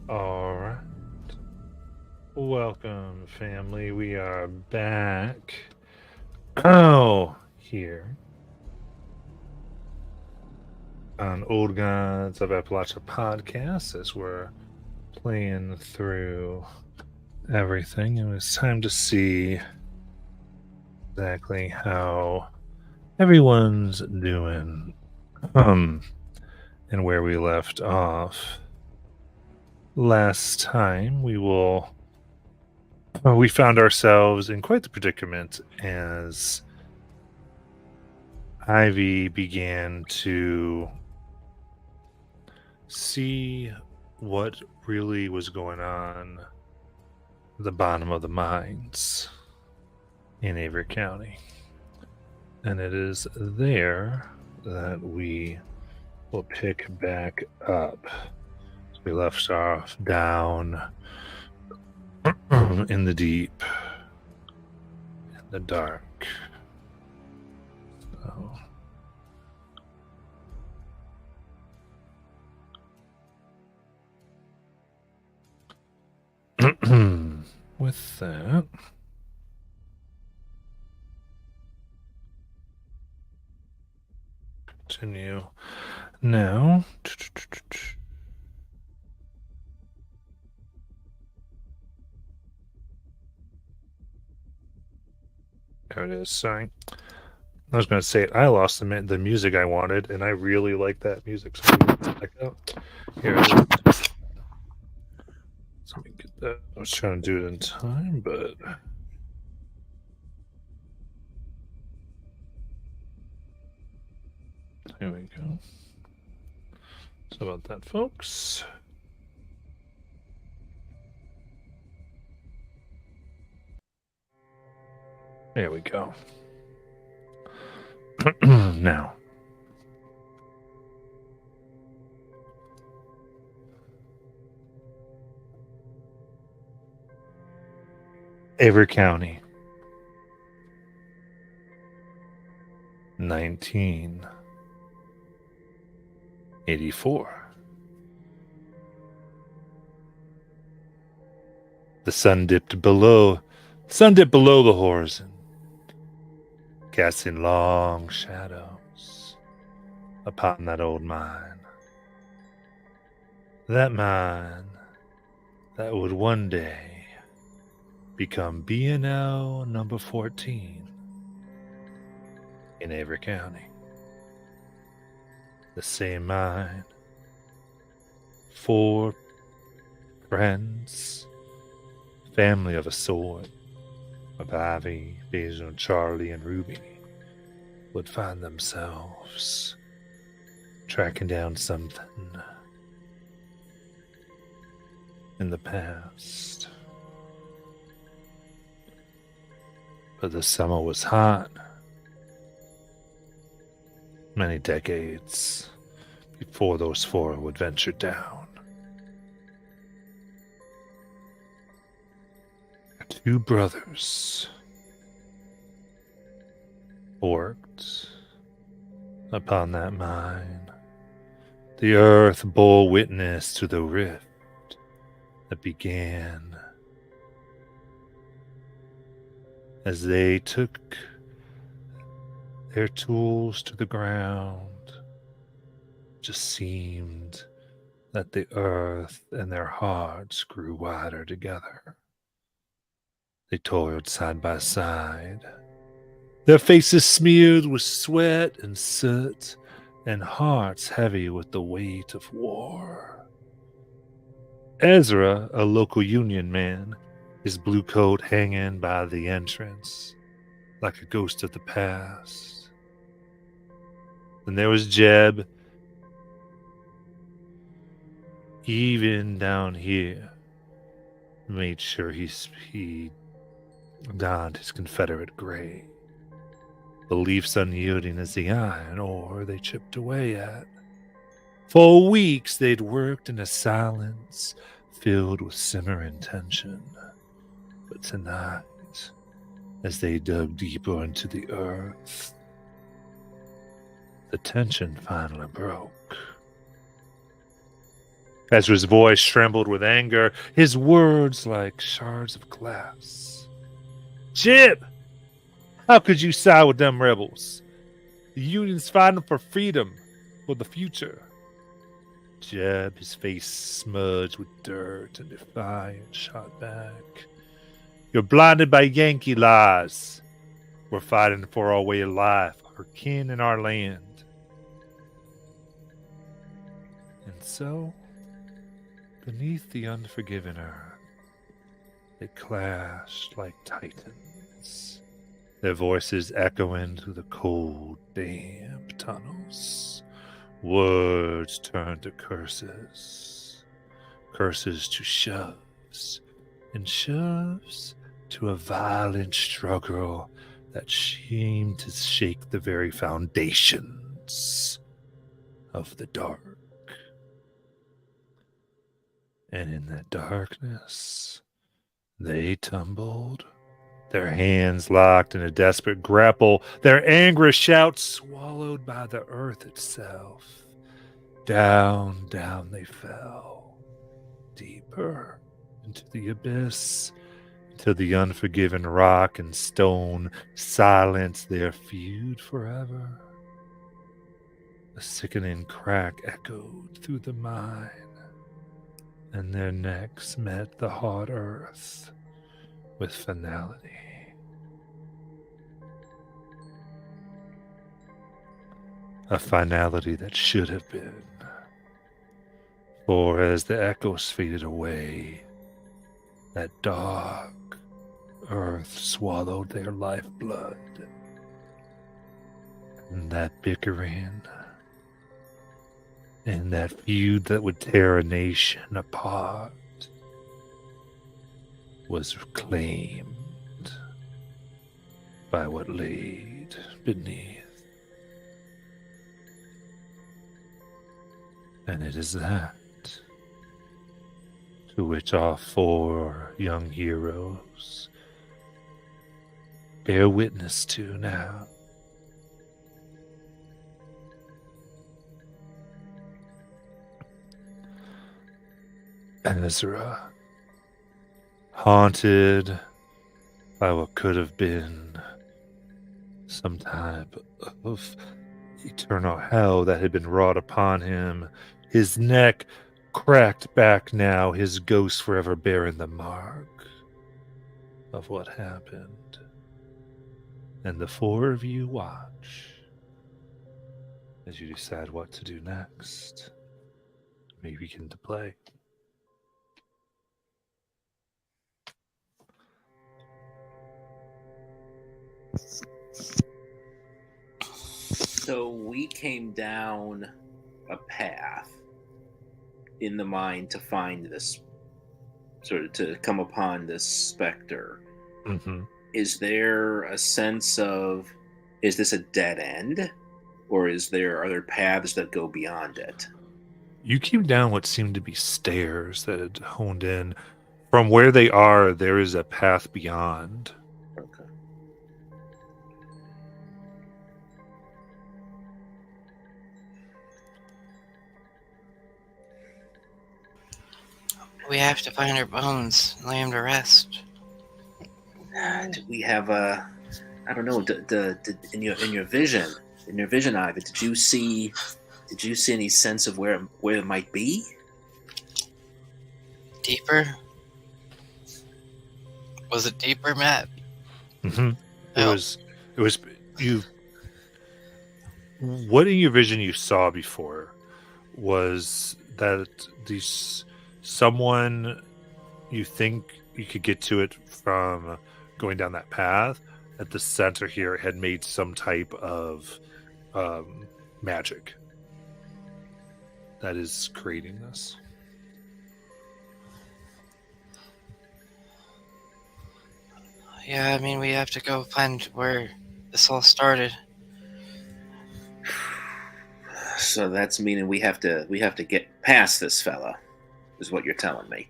All right. Welcome, family. We are back. Here on Old Gods of Appalachia podcast as we're playing through everything. It was time to see exactly how everyone's doing and where we left off. Last time we found ourselves in quite the predicament as Ivy began to see what really was going on at the bottom of the mines in Avery County. And it is there that we will pick back up. So we left off down in the deep, in the dark. So. With that, continue now. There it is. Sorry. I was going to say I lost the music I wanted, and I really like that music. So check it out. Here it is. So let me get that. I was trying to do it in time, but here we go. So about that, folks. There we go. Now. Avery County. 1984. The sun dipped below the horizon, casting long shadows upon that old mine. That mine that would one day become B&L number 14 in Avery County. The same mine. 4 friends, family of a sort, of Ivy, Basil, Charlie, and Ruby, would find themselves tracking down something in the past. But the summer was hot. Many decades before those 4 would venture down. 2 brothers worked upon that mine. The earth bore witness to the rift that began as they took their tools to the ground. It just seemed that the earth and their hearts grew wider together. They toiled side by side, their faces smeared with sweat and soot, and hearts heavy with the weight of war. Ezra, a local union man, his blue coat hanging by the entrance like a ghost of the past. Then there was Jeb, even down here, made sure he donned his Confederate gray, beliefs unyielding as the iron ore they chipped away at. For weeks they'd worked in a silence filled with simmering tension. But tonight, as they dug deeper into the earth, the tension finally broke. As his voice trembled with anger, his words like shards of glass. Jib! How could you side with them rebels? The Union's fighting for freedom, for the future. Jeb, his face smudged with dirt and defiant, shot back. You're blinded by Yankee lies. We're fighting for our way of life, our kin, and our land. And so, beneath the unforgiven earth, they clashed like titans, their voices echoing through the cold, damp tunnels. Words turned to curses, curses to shoves, and shoves to a violent struggle that seemed to shake the very foundations of the dark. And in that darkness, they tumbled, their hands locked in a desperate grapple, their angry shouts swallowed by the earth itself. Down, down they fell, deeper into the abyss, till the unforgiven rock and stone silenced their feud forever. A sickening crack echoed through the mine, and their necks met the hard earth with finality. A finality that should have been. For as the echoes faded away, that dark earth swallowed their lifeblood. And that bickering, and that feud that would tear a nation apart, was claimed by what laid beneath. And it is that to which our 4 young heroes bear witness to now. Ezra, haunted by what could have been some type of eternal hell that had been wrought upon him, his neck cracked back now, his ghost forever bearing the mark of what happened. And the 4 of you watch as you decide what to do next. We begin to play. So we came down a path in the mine to find this, sort of to come upon this specter. Mm-hmm. Is there a sense of, is this a dead end, or are there paths that go beyond it? You came down what seemed to be stairs that had honed in. From where they are, there is a path beyond. Okay. We have to find our bones and lay them to rest. Do we have a? I don't know. In your vision, Ivan, did you see any sense of where it might be? Deeper? Was it deeper, Matt? Mm-hmm. Oh. It was you. What in your vision you saw before was that someone you think you could get to it from going down that path. At the center here, had made some type of magic that is creating this. Yeah, I mean, we have to go find where this all started. So that's meaning we have to get past this fella, is what you're telling me.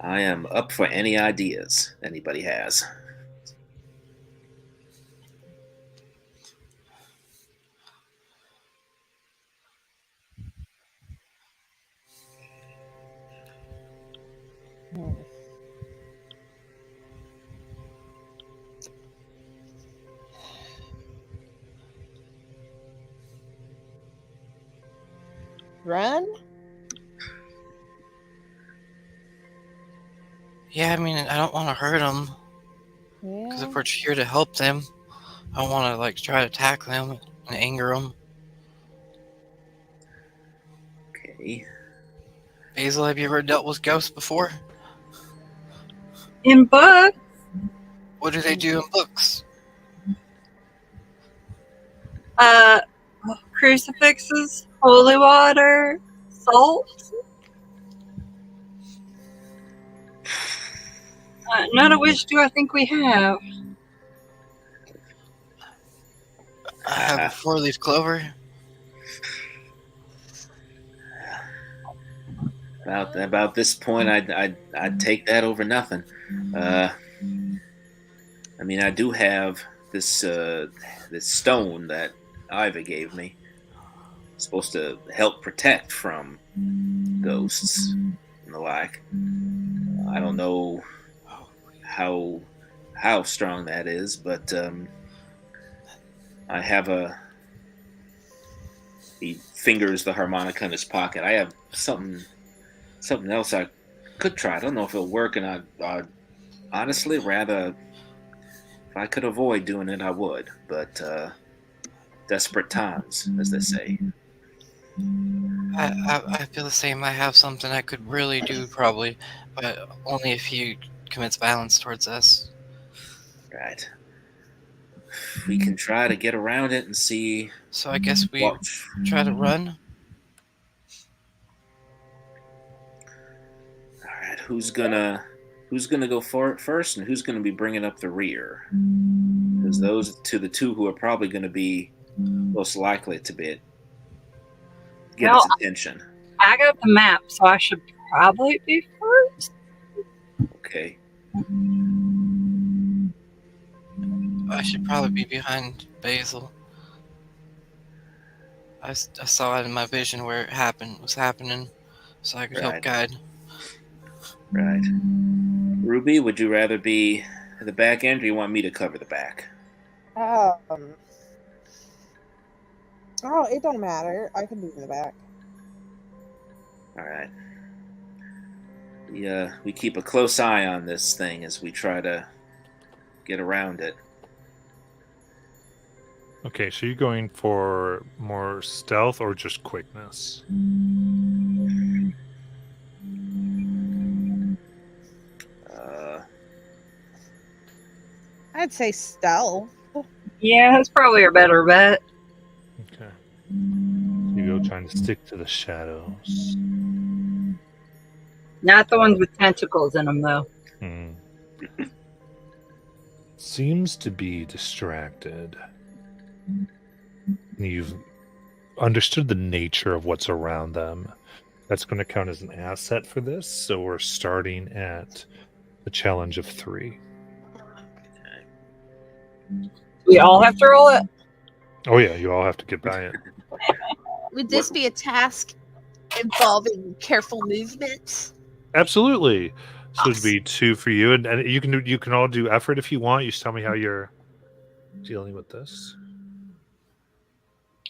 I am up for any ideas anybody has. Run? Yeah, I mean, I don't want to hurt them. Because Yeah. if we're here to help them, I don't want to, like, try to attack them and anger them. Okay. Basil, have you ever dealt with ghosts before? In book, What do they do in books? uh, crucifixes, holy water, salt. None of which do I think we have. I have a 4-leaf clover. About this point, I'd take that over nothing. I mean, I do have this this stone that Iva gave me. It's supposed to help protect from ghosts and the like. I don't know how strong that is, but I have a. He fingers the harmonica in his pocket. I have something else I could try. I don't know if it'll work, and I'd honestly rather, if I could avoid doing it, I would. But desperate times, as they say. I feel the same. I have something I could really do, probably, but only if he commits violence towards us. Right. We can try to get around it and see. So I guess we Watch. try to run. All right. Who's gonna go for it first, and who's gonna be bringing up the rear? Because those the two who are probably going to be most likely to get Well, its attention. I got the map, so I should probably be first. Okay. I should probably be behind Basil. I saw it in my vision where it was happening, so I could help Right. guide. Right. Ruby, would you rather be at the back end, or you want me to cover the back? Oh, it don't matter. I can be in the back. All right. We keep a close eye on this thing as we try to get around it. Okay, so you're going for more stealth or just quickness? I'd say stealth. Yeah, that's probably a better bet. Okay. You go trying to stick to the shadows. Not the ones with tentacles in them, though. Hmm. Seems to be distracted. You've understood the nature of what's around them. That's going to count as an asset for this. So we're starting at the challenge of 3. We all have to roll it. Oh yeah, you all have to get by it. Would this be a task involving careful movement? Absolutely. So it'd be 2 for you, and you can all do effort if you want. You just tell me how you're dealing with this.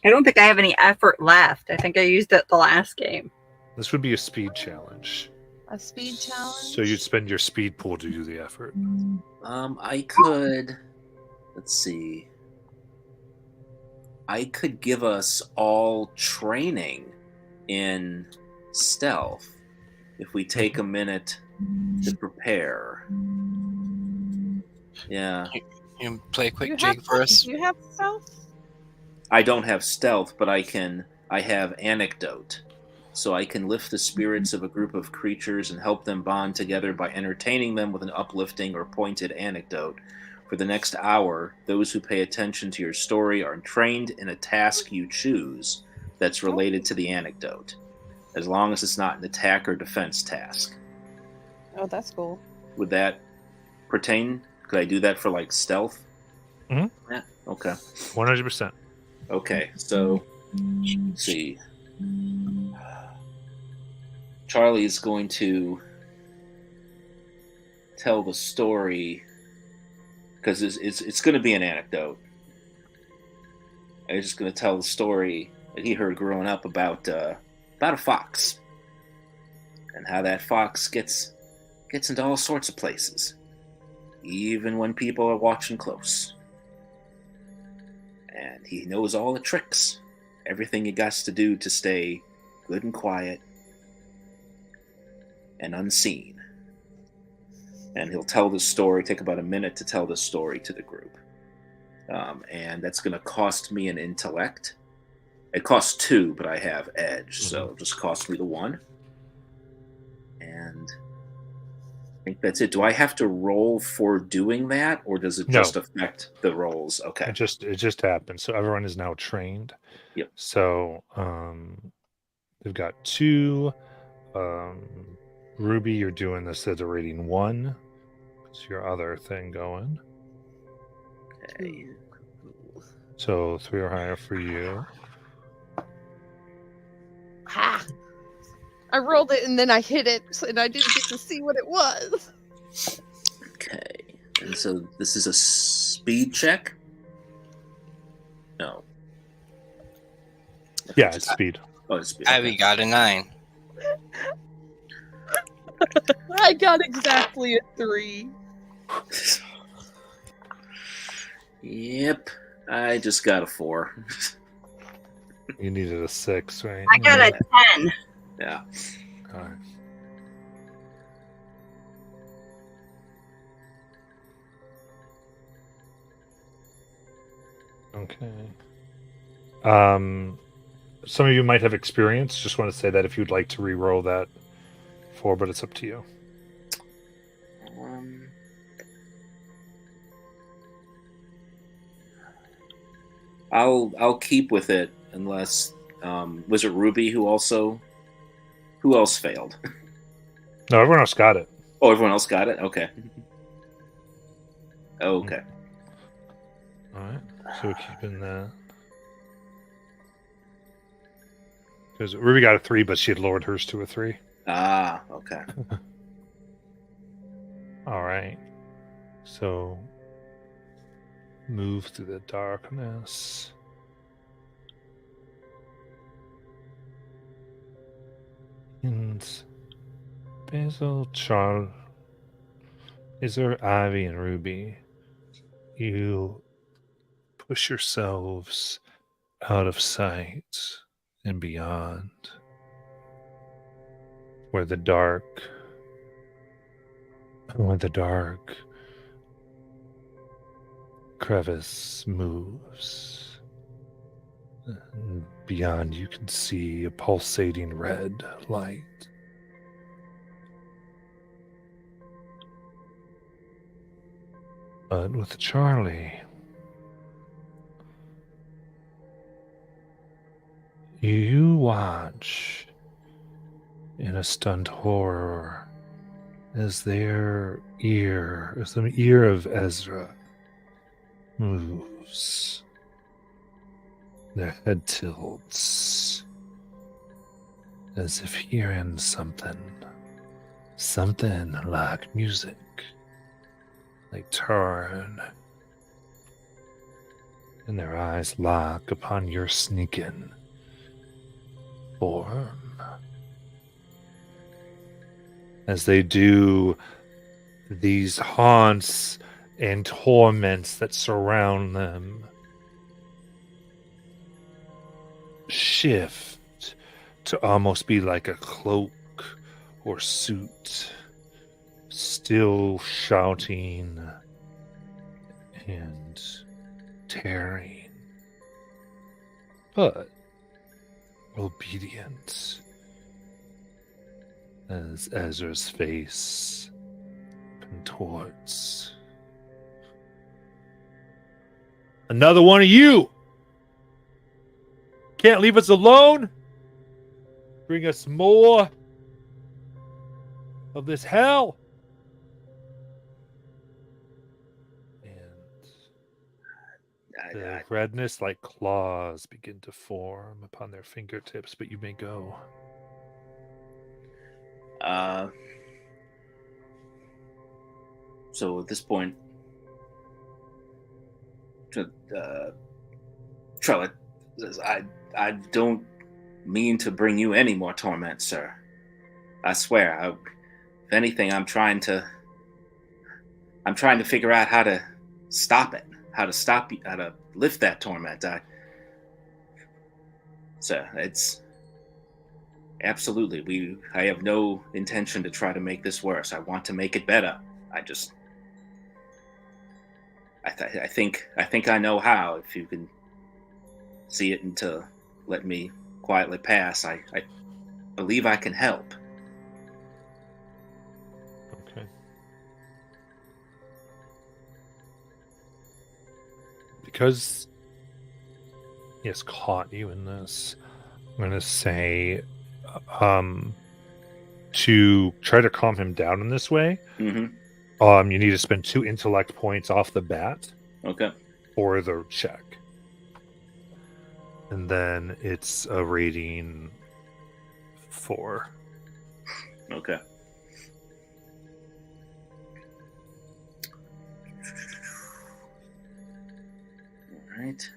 I don't think I have any effort left. I think I used it the last game. This would be a speed challenge. A speed challenge? So you'd spend your speed pool to do the effort. I could. Let's see. I could give us all training in stealth if we take a minute to prepare. Yeah. You can play a quick You jig have for us. You have stealth? I don't have stealth, but I have anecdote. So I can lift the spirits of a group of creatures and help them bond together by entertaining them with an uplifting or pointed anecdote. For the next hour, those who pay attention to your story are trained in a task you choose that's related to the anecdote, as long as it's not an attack or defense task. Oh, that's cool. Would that pertain? Could I do that for like stealth? Mhm. Yeah. Okay. 100%. Okay. So, let's see. Charlie is going to tell the story because it's going to be an anecdote. I'm just going to tell the story that he heard growing up about a fox and how that fox gets into all sorts of places, even when people are watching close. And he knows all the tricks, everything he got to do to stay good and quiet and unseen. And he'll tell this story, take about a minute to tell this story to the group. And that's going to cost me an intellect. It costs 2, but I have edge, so it'll just cost me the 1. And I think that's it. Do I have to roll for doing that, or does it just affect the rolls? Okay. It just happens. So everyone is now trained. Yep. So they've got 2. Ruby, you're doing this at a rating 1. It's your other thing going. Okay. So 3 or higher for you. Ha! I rolled it and then I hit it, and I didn't get to see what it was. Okay. And so this is a speed check? No. Yeah, it's speed. Oh, it's speed. Abby got a 9. I got exactly a 3. Yep. I just got a 4. You needed a 6, right? I got a 10. Yeah. All right. Okay. Some of you might have experience. Just want to say that if you'd like to re-roll that 4, but it's up to you. I'll keep with it unless was it Ruby who else failed? No, everyone else got it. Oh, everyone else got it? Okay. Okay. All right. So we're keeping that. Because Ruby got a 3, but she had lowered hers to a 3. Ah, okay. All right. So move through the darkness. And Basil, Charles, Izzer, Ivy, and Ruby, you push yourselves out of sight and beyond, where the dark crevice moves. And beyond, you can see a pulsating red light. But with Charlie, you watch in a stunned horror as the ear of Ezra moves. Their head tilts as if hearing something like music. They turn, and their eyes lock upon your sneaking form. As they do, these haunts and torments that surround them shift to almost be like a cloak or suit, still shouting and tearing, but obedient, as Ezra's face contorts. Another one of you! Can't leave us alone? Bring us more of this hell? And the redness like claws begin to form upon their fingertips, but you may go. So at this point, Trella says, I don't mean to bring you any more torment, sir. I swear. If anything, I'm trying to figure out how to stop it, how to lift that torment. Sir, it's absolutely. I have no intention to try to make this worse. I want to make it better. I think I know how. If you can see it and to let me quietly pass, I believe I can help. Okay. Because he has caught you in this, I'm going to say to try to calm him down in this way, Mm-hmm. you need to spend 2 intellect points off the bat Okay. for the check. And then it's a rating 4. Okay. All right.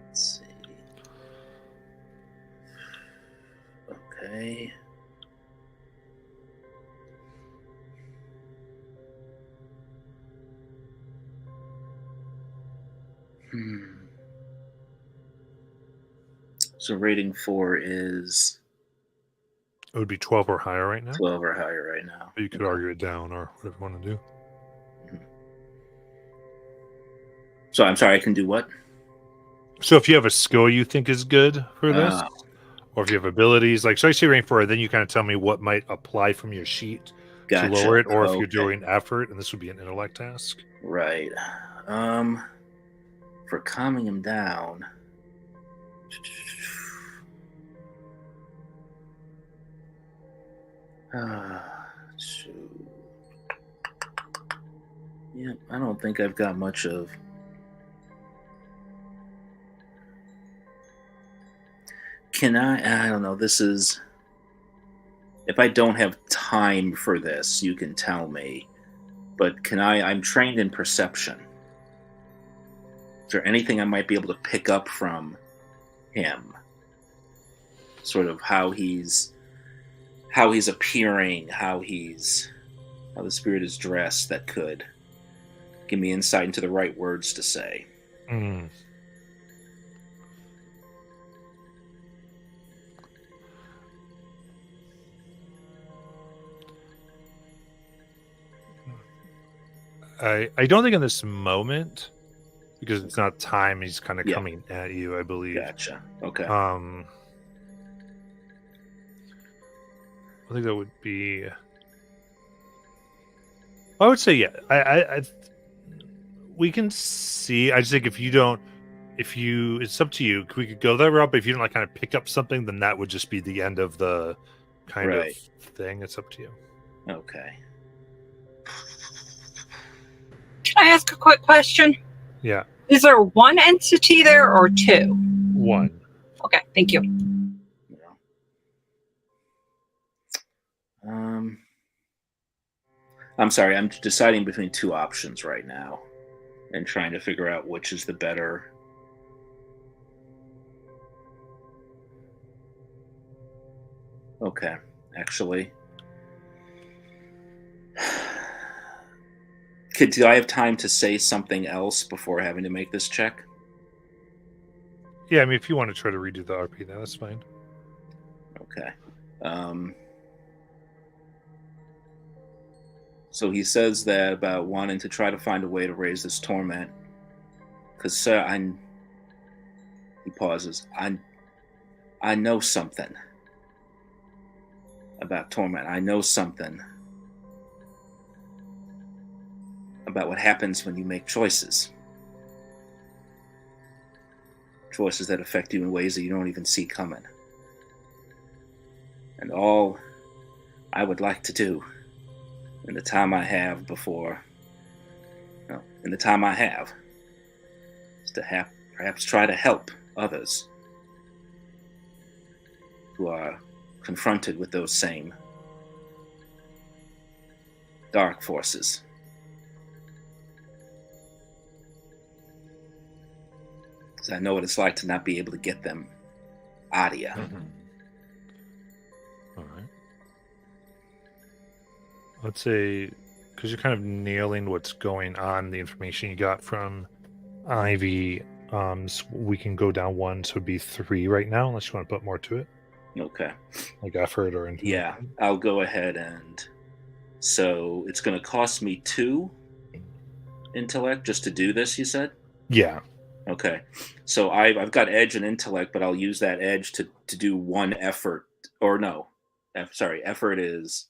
Let's see. Okay. So rating 4 is It would be 12 or higher right now. 12 or higher right now. But you could argue it down or whatever you want to do. So I'm sorry, I can do what? So if you have a skill you think is good for this, or if you have abilities, like, so I say rating 4, then you kind of tell me what might apply from your sheet Gotcha. to lower it, or if you're Okay. doing effort, and this would be an intellect task. Right. For calming him down. Yeah, I don't think I've got much of. Can I don't know. This is. If I don't have time for this, you can tell me. But I'm trained in perception. Is there anything I might be able to pick up from him? Sort of how he's appearing, how the spirit is dressed, that could give me insight into the right words to say. Mm. I don't think in this moment, because it's not time, he's kind of coming at you, I believe. Gotcha. Okay. I think that would be. I would say, yeah. We can see. I just think it's up to you. We could go that route, but if you don't kind of pick up something, then that would just be the end of the kind of thing. It's up to you. Okay. Can I ask a quick question? Yeah. Is there one entity there or 2? 1. Okay, thank you. I'm sorry, I'm deciding between 2 options right now and trying to figure out which is the better. Okay, actually. Do I have time to say something else before having to make this check? Yeah, I mean, if you want to try to redo the RP, that's fine. Okay. So he says that about wanting to try to find a way to raise this torment. Because, sir, he pauses. I know something about torment. I know something about what happens when you make choices. Choices that affect you in ways that you don't even see coming. And all I would like to do in the time I have is to perhaps try to help others who are confronted with those same dark forces. Because I know what it's like to not be able to get them out of you. All right. Let's say, because you're kind of nailing what's going on, the information you got from Ivy, we can go down one, so it'd be 3 right now, unless you want to put more to it, Okay. like effort or anything. Yeah, I'll go ahead and... So it's going to cost me 2 intellect just to do this, you said? Yeah. Okay. So I've got edge and intellect, but I'll use that edge to do 1 effort. Or no. Effort is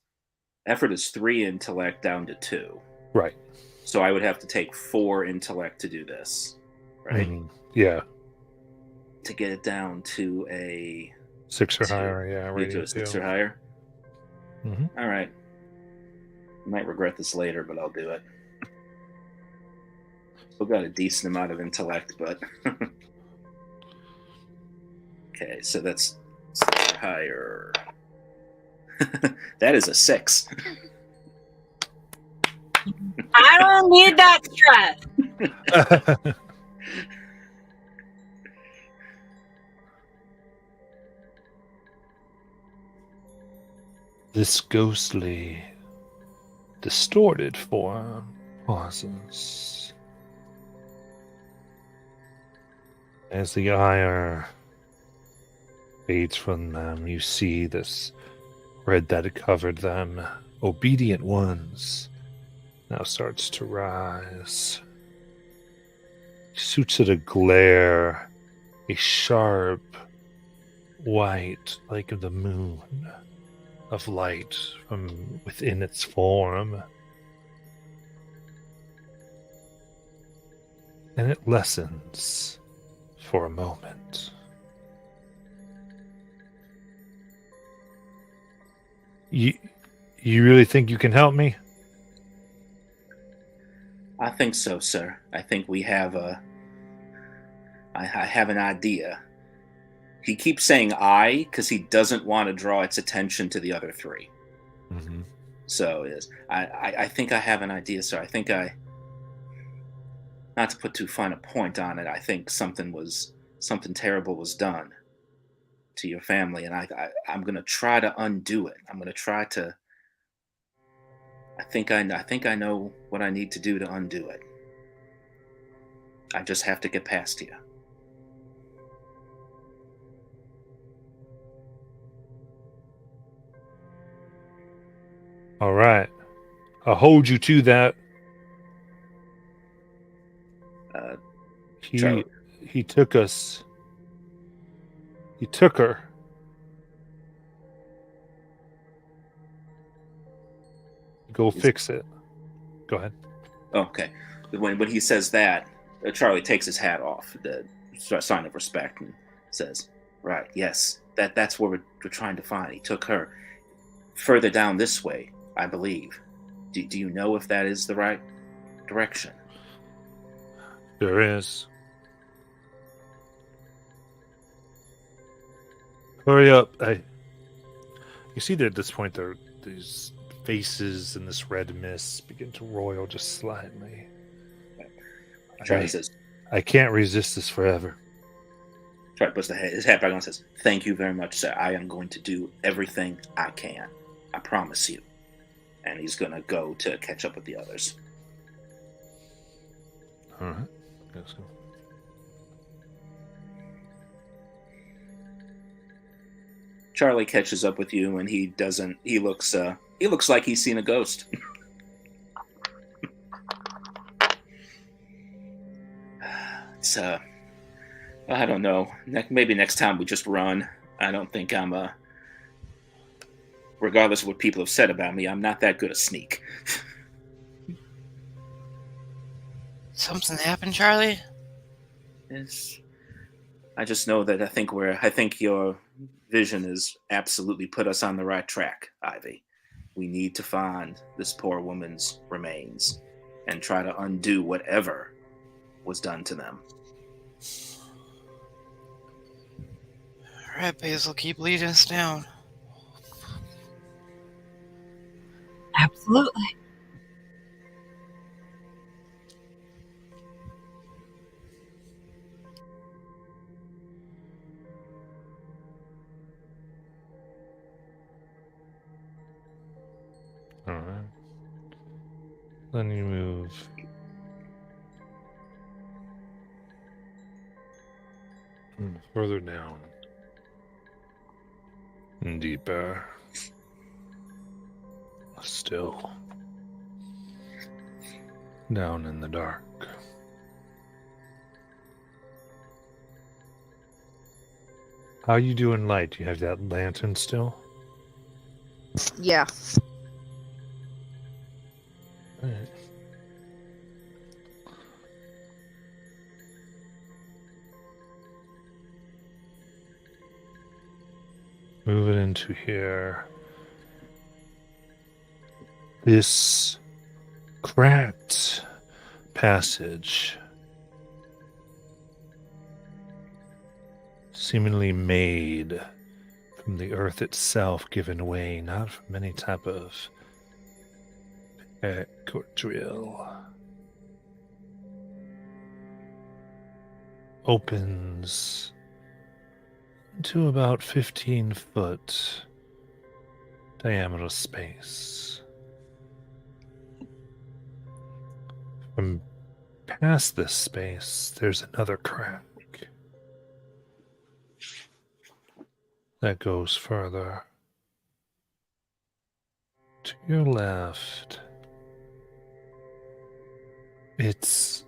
3 intellect down to 2. Right. So I would have to take 4 intellect to do this, right? Mhm. Yeah. To get it down to a 6 or 2. higher. Yeah. You do a 6 or higher? Mm-hmm. All right. I might regret this later, but I'll do it. Still got a decent amount of intellect, but... Okay, so that's 6 or higher. That is a 6. I don't need that stress. This ghostly, distorted form pauses. As the ire fades from them, you see this red that had covered them, obedient ones, now starts to rise. Shoots at a glare, a sharp white, like the moon, of light from within its form. And it lessens for a moment. You really think you can help me? I think so, sir. I think we have I have an idea. He keeps saying I because he doesn't want to draw its attention to the other 3. Mm-hmm. So it is. I think I have an idea, sir. I think not to put too fine a point on it, I think something terrible was done to your family, and I'm gonna try to undo it. I'm gonna try to. I think I know what I need to do to undo it. I just have to get past you. All right. I'll hold you to that. Charlie. He took us. He took her. Go fix it. Go ahead. Okay. When he says that, Charlie takes his hat off, the sign of respect, and says, "Right, yes, that's where we're trying to find. He took her further down this way, I believe. Do you know if that is the right direction?" There is. Hurry up! You see that at this point these faces in this red mist begin to roil just slightly. Charlie says, I can't resist this forever. Charlie puts his hat back on and says, "Thank you very much, sir. I am going to do everything I can. I promise you." And he's going to go to catch up with the others. All right. Let's go. Charlie catches up with you, and he looks like he's seen a ghost. It's I don't know. Maybe next time we just run. I don't think I'm regardless of what people have said about me, I'm not that good a sneak. Something happened, Charlie? I just know that I think your vision has absolutely put us on the right track, Ivy. We need to find this poor woman's remains and try to undo whatever was done to them. Alright, Basil, keep leading us down. Absolutely. Alright. Then you move further down. And deeper. Still. Down in the dark. How you doing light? Do you have that lantern still? Yeah. Alright. Moving into here. This cracked passage, seemingly made from the earth itself, given way not from any type of pick or drill, opens to about 15-foot diameter space. From past this space, there's another crack that goes further. To your left, it's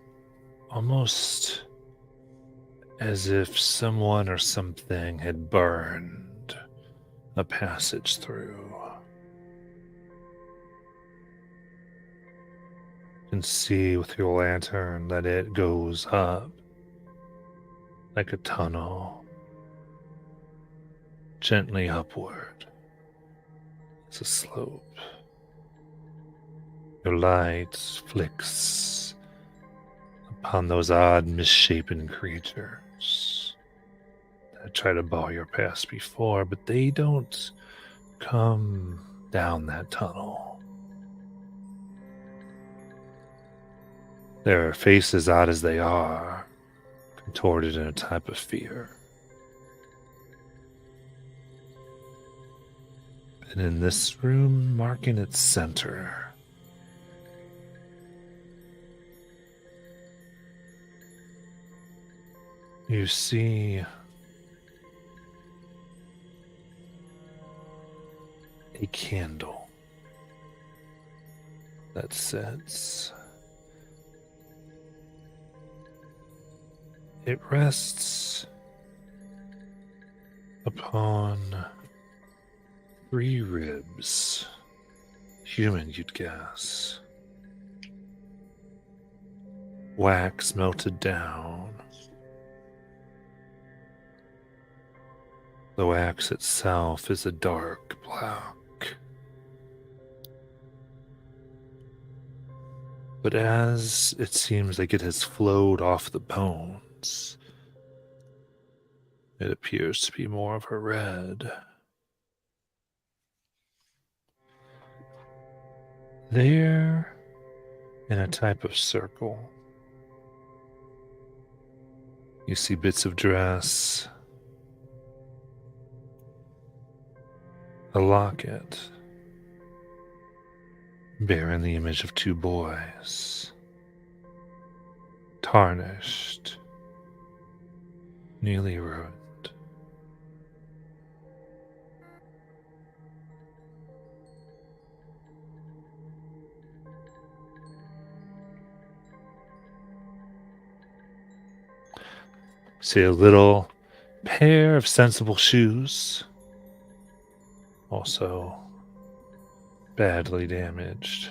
almost as if someone or something had burned a passage through. You can see with your lantern that it goes up like a tunnel, gently upward. It's a slope. Your light flicks upon those odd, misshapen creatures that try to bar your path before, but they don't come down that tunnel. Their faces, odd as they are, contorted in a type of fear. And in this room, marking its center, you see a candle that sits. It rests upon 3 ribs, human you'd guess, wax melted down. The wax itself is a dark black. But as it seems like it has flowed off the bones, it appears to be more of a red. There, in a type of circle, you see bits of dress, a locket bearing the image of 2 boys, tarnished, nearly ruined. See a little pair of sensible shoes, also badly damaged,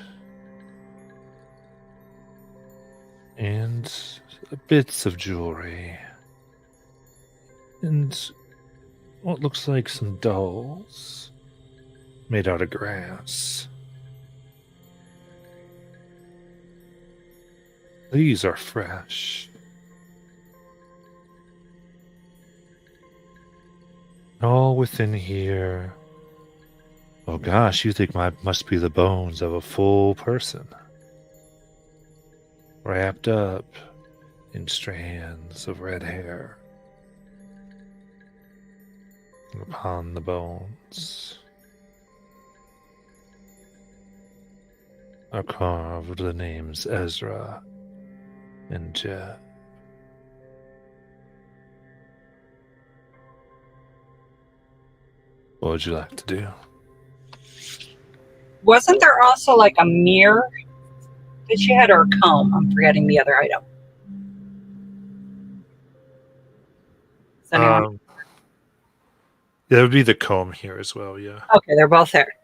and bits of jewelry, and what looks like some dolls made out of grass. These are fresh. All within here. Oh gosh, you think must be the bones of a full person. Wrapped up in strands of red hair. And upon the bones are carved the names Ezra and Jeff. What would you like to do? Wasn't there also like a mirror that she had, or a comb? I'm forgetting the other item. Does anyone? There would be the comb here as well, yeah. Okay, they're both there.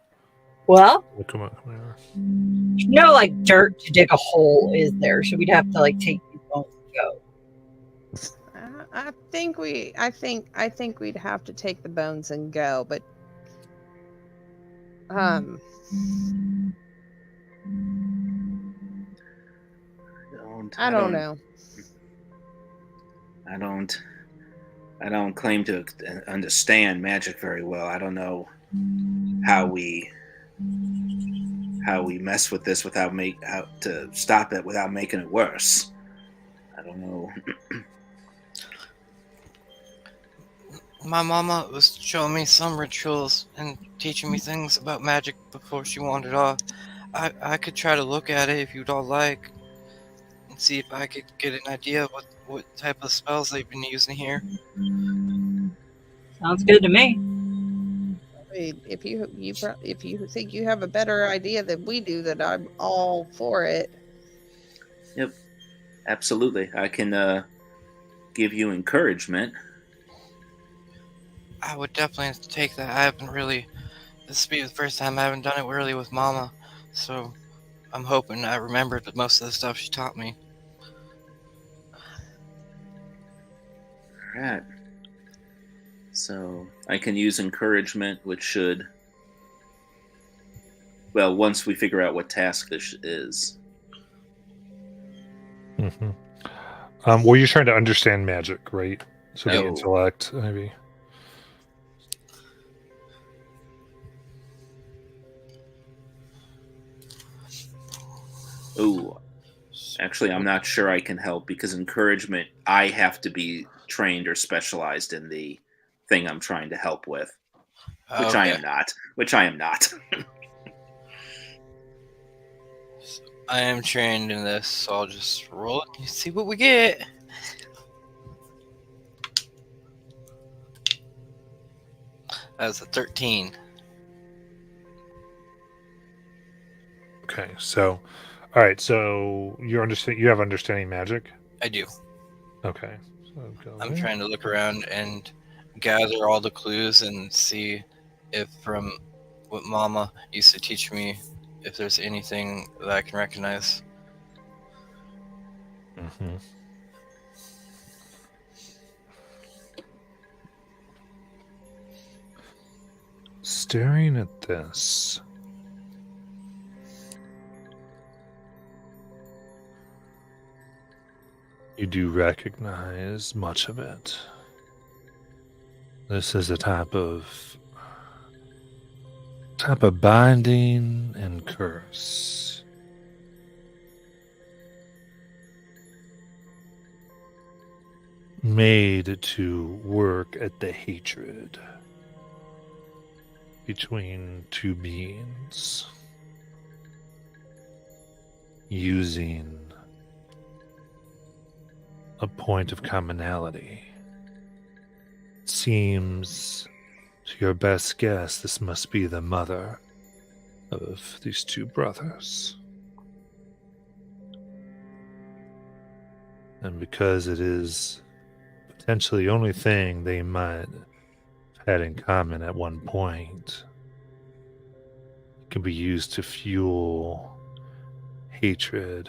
Well, Come on, come on. no, like dirt to dig a hole is there, so we'd have to like take these bones and go. I think we'd have to take the bones and go, but I don't know. I don't claim to understand magic very well. I don't know how we mess with this how to stop it without making it worse. I don't know. My mama was showing me some rituals and teaching me things about magic before she wandered off. I could try to look at it if you'd all like and see if I could get an idea of what type of spells they've been using here. Sounds good to me. I mean, if you think you have a better idea than we do, then I'm all for it. Yep, absolutely. I can give you encouragement. I would definitely take that. I haven't really. This will be the first time I haven't done it really with Mama, so I'm hoping I remembered most of the stuff she taught me. All right. So I can use encouragement, which should. Well, once we figure out what task this is. Mm-hmm. Well, you're trying to understand magic, right? So the No. intellect, maybe. Oh, actually, I'm not sure I can help because encouragement, I have to be trained or specialized in the thing I'm trying to help with, which I am not. I am trained in this, so I'll just roll it and see what we get. That's a 13. Okay, so, all right, so you have understanding magic. I do. Okay, so I'm trying to look around and gather all the clues and see if from what Mama used to teach me, if there's anything that I can recognize. Mm-hmm. Staring at this, you do recognize much of it. This is a type of binding and curse. Made to work at the hatred between two beings, using a point of commonality. It seems, to your best guess, this must be the mother of these two brothers. And because it is potentially the only thing they might have had in common at one point, it can be used to fuel hatred.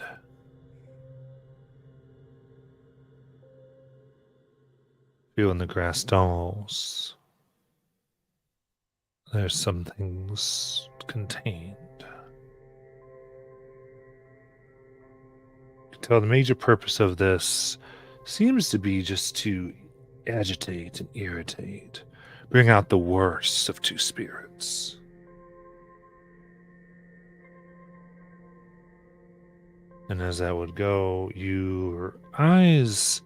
Feeling the grass stalls, there's some things contained. You can tell the major purpose of this seems to be just to agitate and irritate, bring out the worst of two spirits. And as that would go, your eyes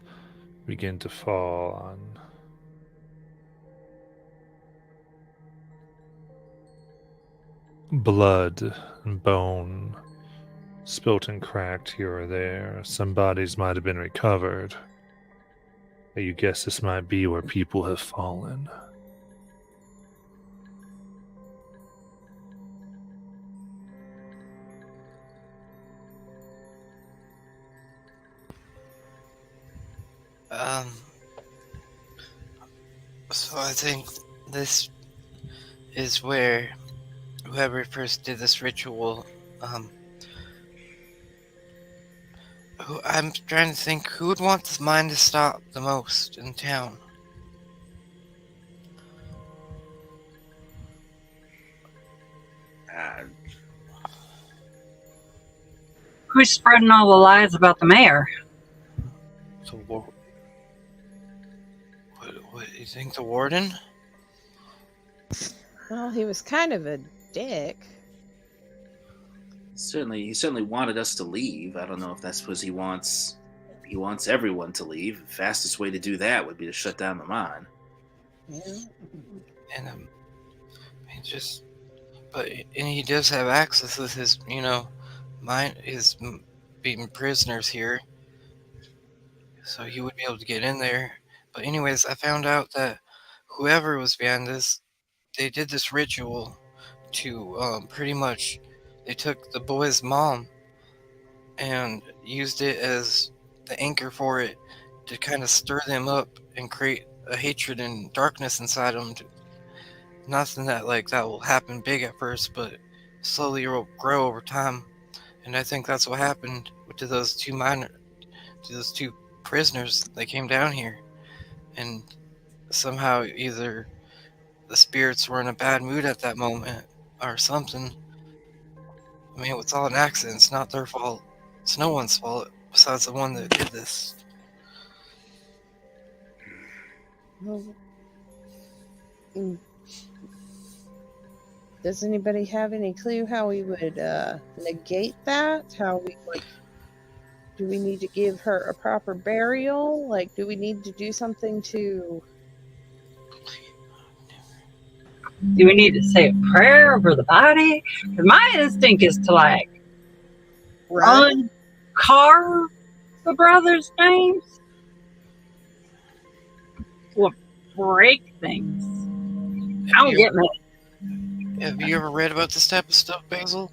begin to fall on blood and bone spilt and cracked here or there. Some bodies might have been recovered. But you guess this might be where people have fallen. Um, so I think this is where whoever first did this ritual, I'm trying to think who would want this mine to stop the most in town. Who's spreading all the lies about the mayor? So what do you think, the warden? Well, he was kind of a dick. He certainly wanted us to leave. I don't know if that's because he wants everyone to leave. The fastest way to do that would be to shut down the mine. Yeah. And he does have access with his, mine is being prisoners here, so he would be able to get in there. But anyways, I found out that whoever was behind this, they did this ritual to pretty much, they took the boy's mom and used it as the anchor for it to kind of stir them up and create a hatred and darkness inside them. Nothing that will happen big at first, but slowly it will grow over time. And I think that's what happened to those two prisoners that came down here. And somehow either the spirits were in a bad mood at that moment or something. I mean, it's all an accident. It's not their fault. It's no one's fault besides the one that did this. Well, does anybody have any clue how we would negate that? How we would? Do we need to give her a proper burial? Do we need to do something to? Do we need to say a prayer over the body? 'Cause my instinct is to uncarve the brothers' names. Will break things. I don't get me. Have you ever read about this type of stuff, Basil?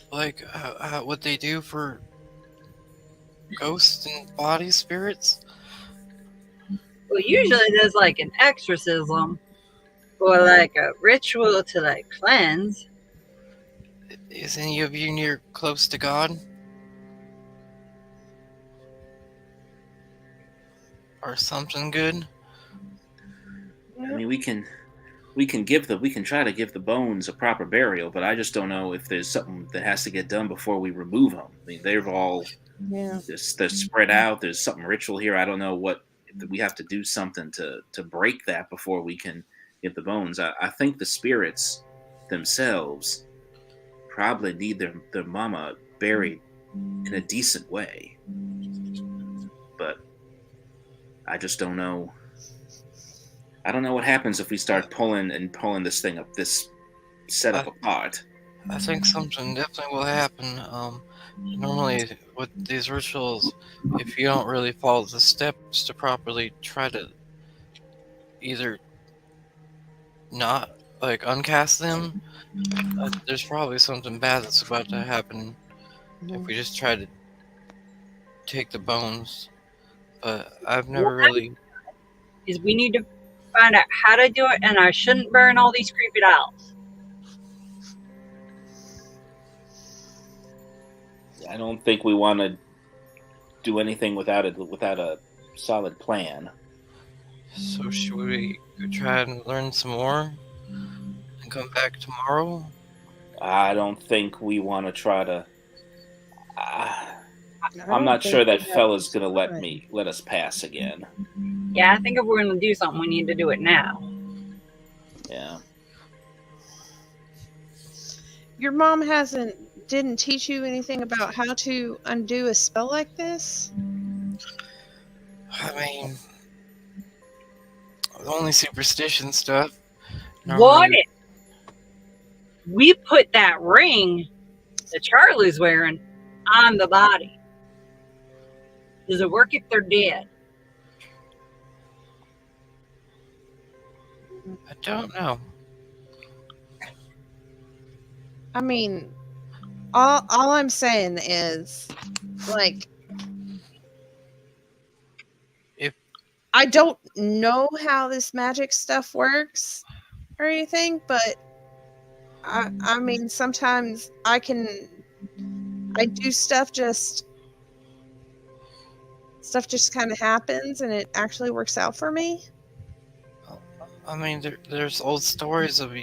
What they do for ghosts and body spirits? Well, usually there's an exorcism or a ritual to cleanse. Is any of you near close to God? Or something good? I mean, we can try to give the bones a proper burial, but I just don't know if there's something that has to get done before we remove them. I mean, they're all they're spread out. There's something ritual here. I don't know what we have to do something to break that before we can get the bones. I think the spirits themselves probably need their mama buried in a decent way, but I just don't know. I don't know what happens if we start pulling this thing up, this setup apart. I think something definitely will happen. Normally, with these rituals, if you don't really follow the steps to properly try to either not uncast them, there's probably something bad that's about to happen if we just try to take the bones. But I've never really. Is we need to find out how to do it, and I shouldn't burn all these creepy dolls. I don't think we want to do anything without a solid plan. So should we go try and learn some more and come back tomorrow? I don't think we want to try to. I'm not sure that fella's gonna let us pass again. Yeah, I think if we're going to do something, we need to do it now. Yeah. Your mom didn't teach you anything about how to undo a spell like this? I mean, only superstition stuff. What Normally, if we put that ring that Charlie's wearing on the body? Does it work if they're dead? I don't know. I mean, all I'm saying is, like, If I don't know how this magic stuff works or anything, but I mean, sometimes I do stuff just kind of happens and it actually works out for me. I mean, there's old stories of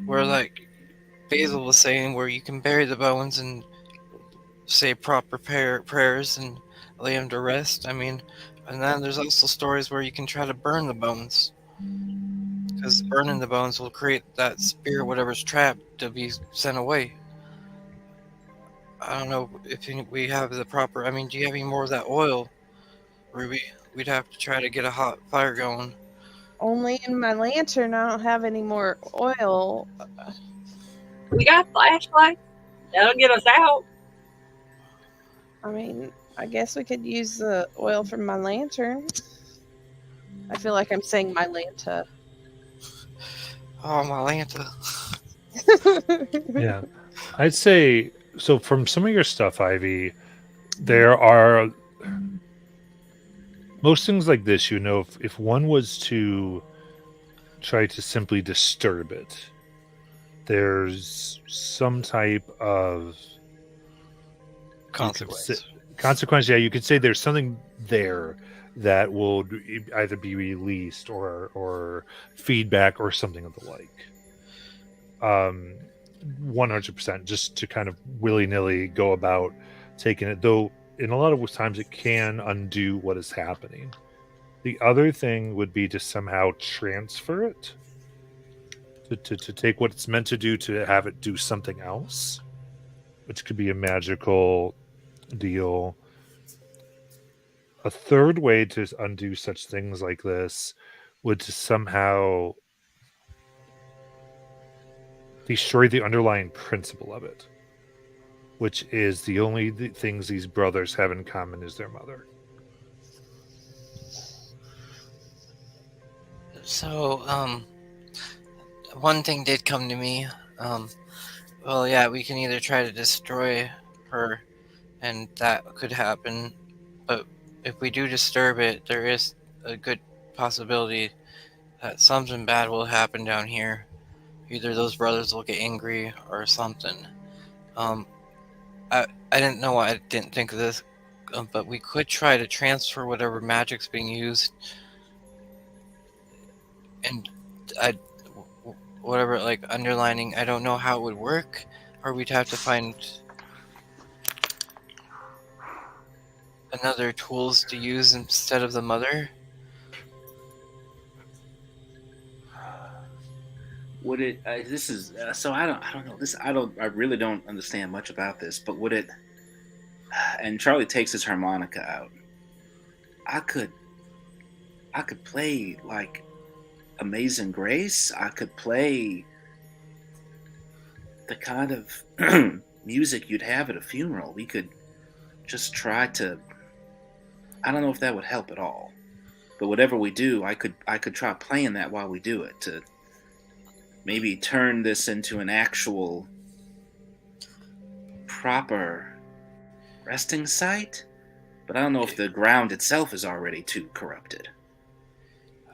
where like Basil was saying, where you can bury the bones and say proper prayers and lay them to rest. I mean, and then there's also stories where you can try to burn the bones, because burning the bones will create that spirit, whatever's trapped, to be sent away. I don't know if we have the proper. I mean, do you have any more of that oil, Ruby? We'd have to try to get a hot fire going. Only in my lantern, I don't have any more oil. We got flashlights. That'll get us out. I mean, I guess we could use the oil from my lantern. I feel like I'm saying my lanta. Oh, my Lanta. Yeah. I'd say so from some of your stuff, Ivy, there are most things like this, if one was to try to simply disturb it, there's some type of consequence. Yeah, you could say there's something there that will either be released or feedback or something of the like. 100%, just to kind of willy-nilly go about taking it, though in a lot of times it can undo what is happening. The other thing would be to somehow transfer it, to take what it's meant to do, to have it do something else, which could be a magical deal. A third way to undo such things like this would to somehow destroy the underlying principle of it, which is the only things these brothers have in common is their mother. So, one thing did come to me. Well, yeah, we can either try to destroy her, and that could happen. But if we do disturb it, there is a good possibility that something bad will happen down here. Either those brothers will get angry or something. I didn't know why I didn't think of this, but we could try to transfer whatever magic's being used, and I, whatever, like underlining. I don't know how it would work, or we'd have to find another tools to use instead of the mother. Would it? This is so. I don't know. I really don't understand much about this. But would it? And Charlie takes his harmonica out. I could play like Amazing Grace. I could play the kind of music you'd have at a funeral. We could just try to. I don't know if that would help at all. But whatever we do, I could try playing that while we do it to maybe turn this into an actual proper resting site. But I don't know if the ground itself is already too corrupted.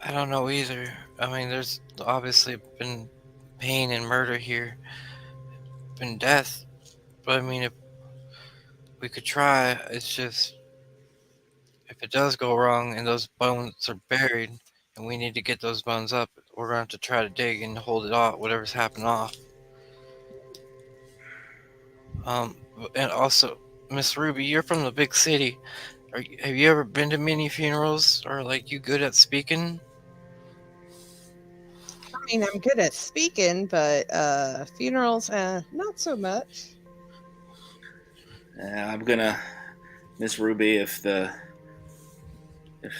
I don't know either. I mean, there's obviously been pain and murder here, been death. But I mean, if we could try, it's just if it does go wrong and those bones are buried, and we need to get those bones up, we're going to have to try to dig and hold it off, whatever's happened off. And also, Miss Ruby, you're from the big city. Have you ever been to many funerals, or like you good at speaking? mean, I'm good at speaking, but funerals, not so much. I'm gonna, Miss Ruby, if the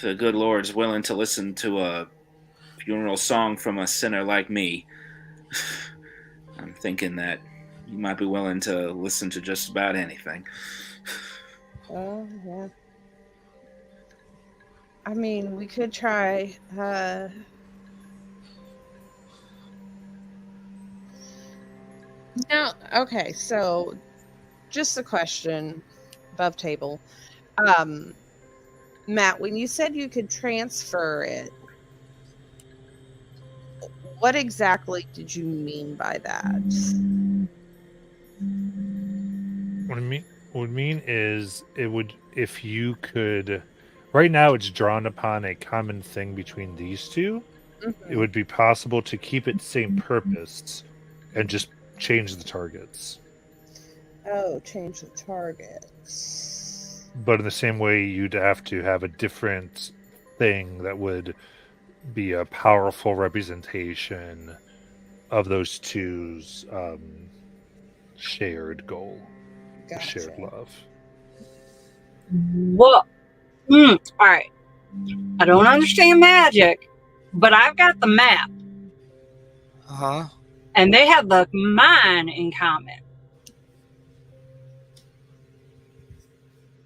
good Lord's willing to listen to a funeral song from a sinner like me, I'm thinking that you might be willing to listen to just about anything. Oh, yeah. I mean, we could try. No, okay, so just a question above table. Matt, when you said you could transfer it, what exactly did you mean by that? What I mean is, it would, if you could. Right now, it's drawn upon a common thing between these two. It would be possible to keep it same purpose and just change the targets. Oh, change the targets. But in the same way, you'd have to have a different thing that would be a powerful representation of those two's shared goal, Gotcha. shared love. What? All right. I don't understand magic, but I've got the map, Uh-huh. and they have the mine in common.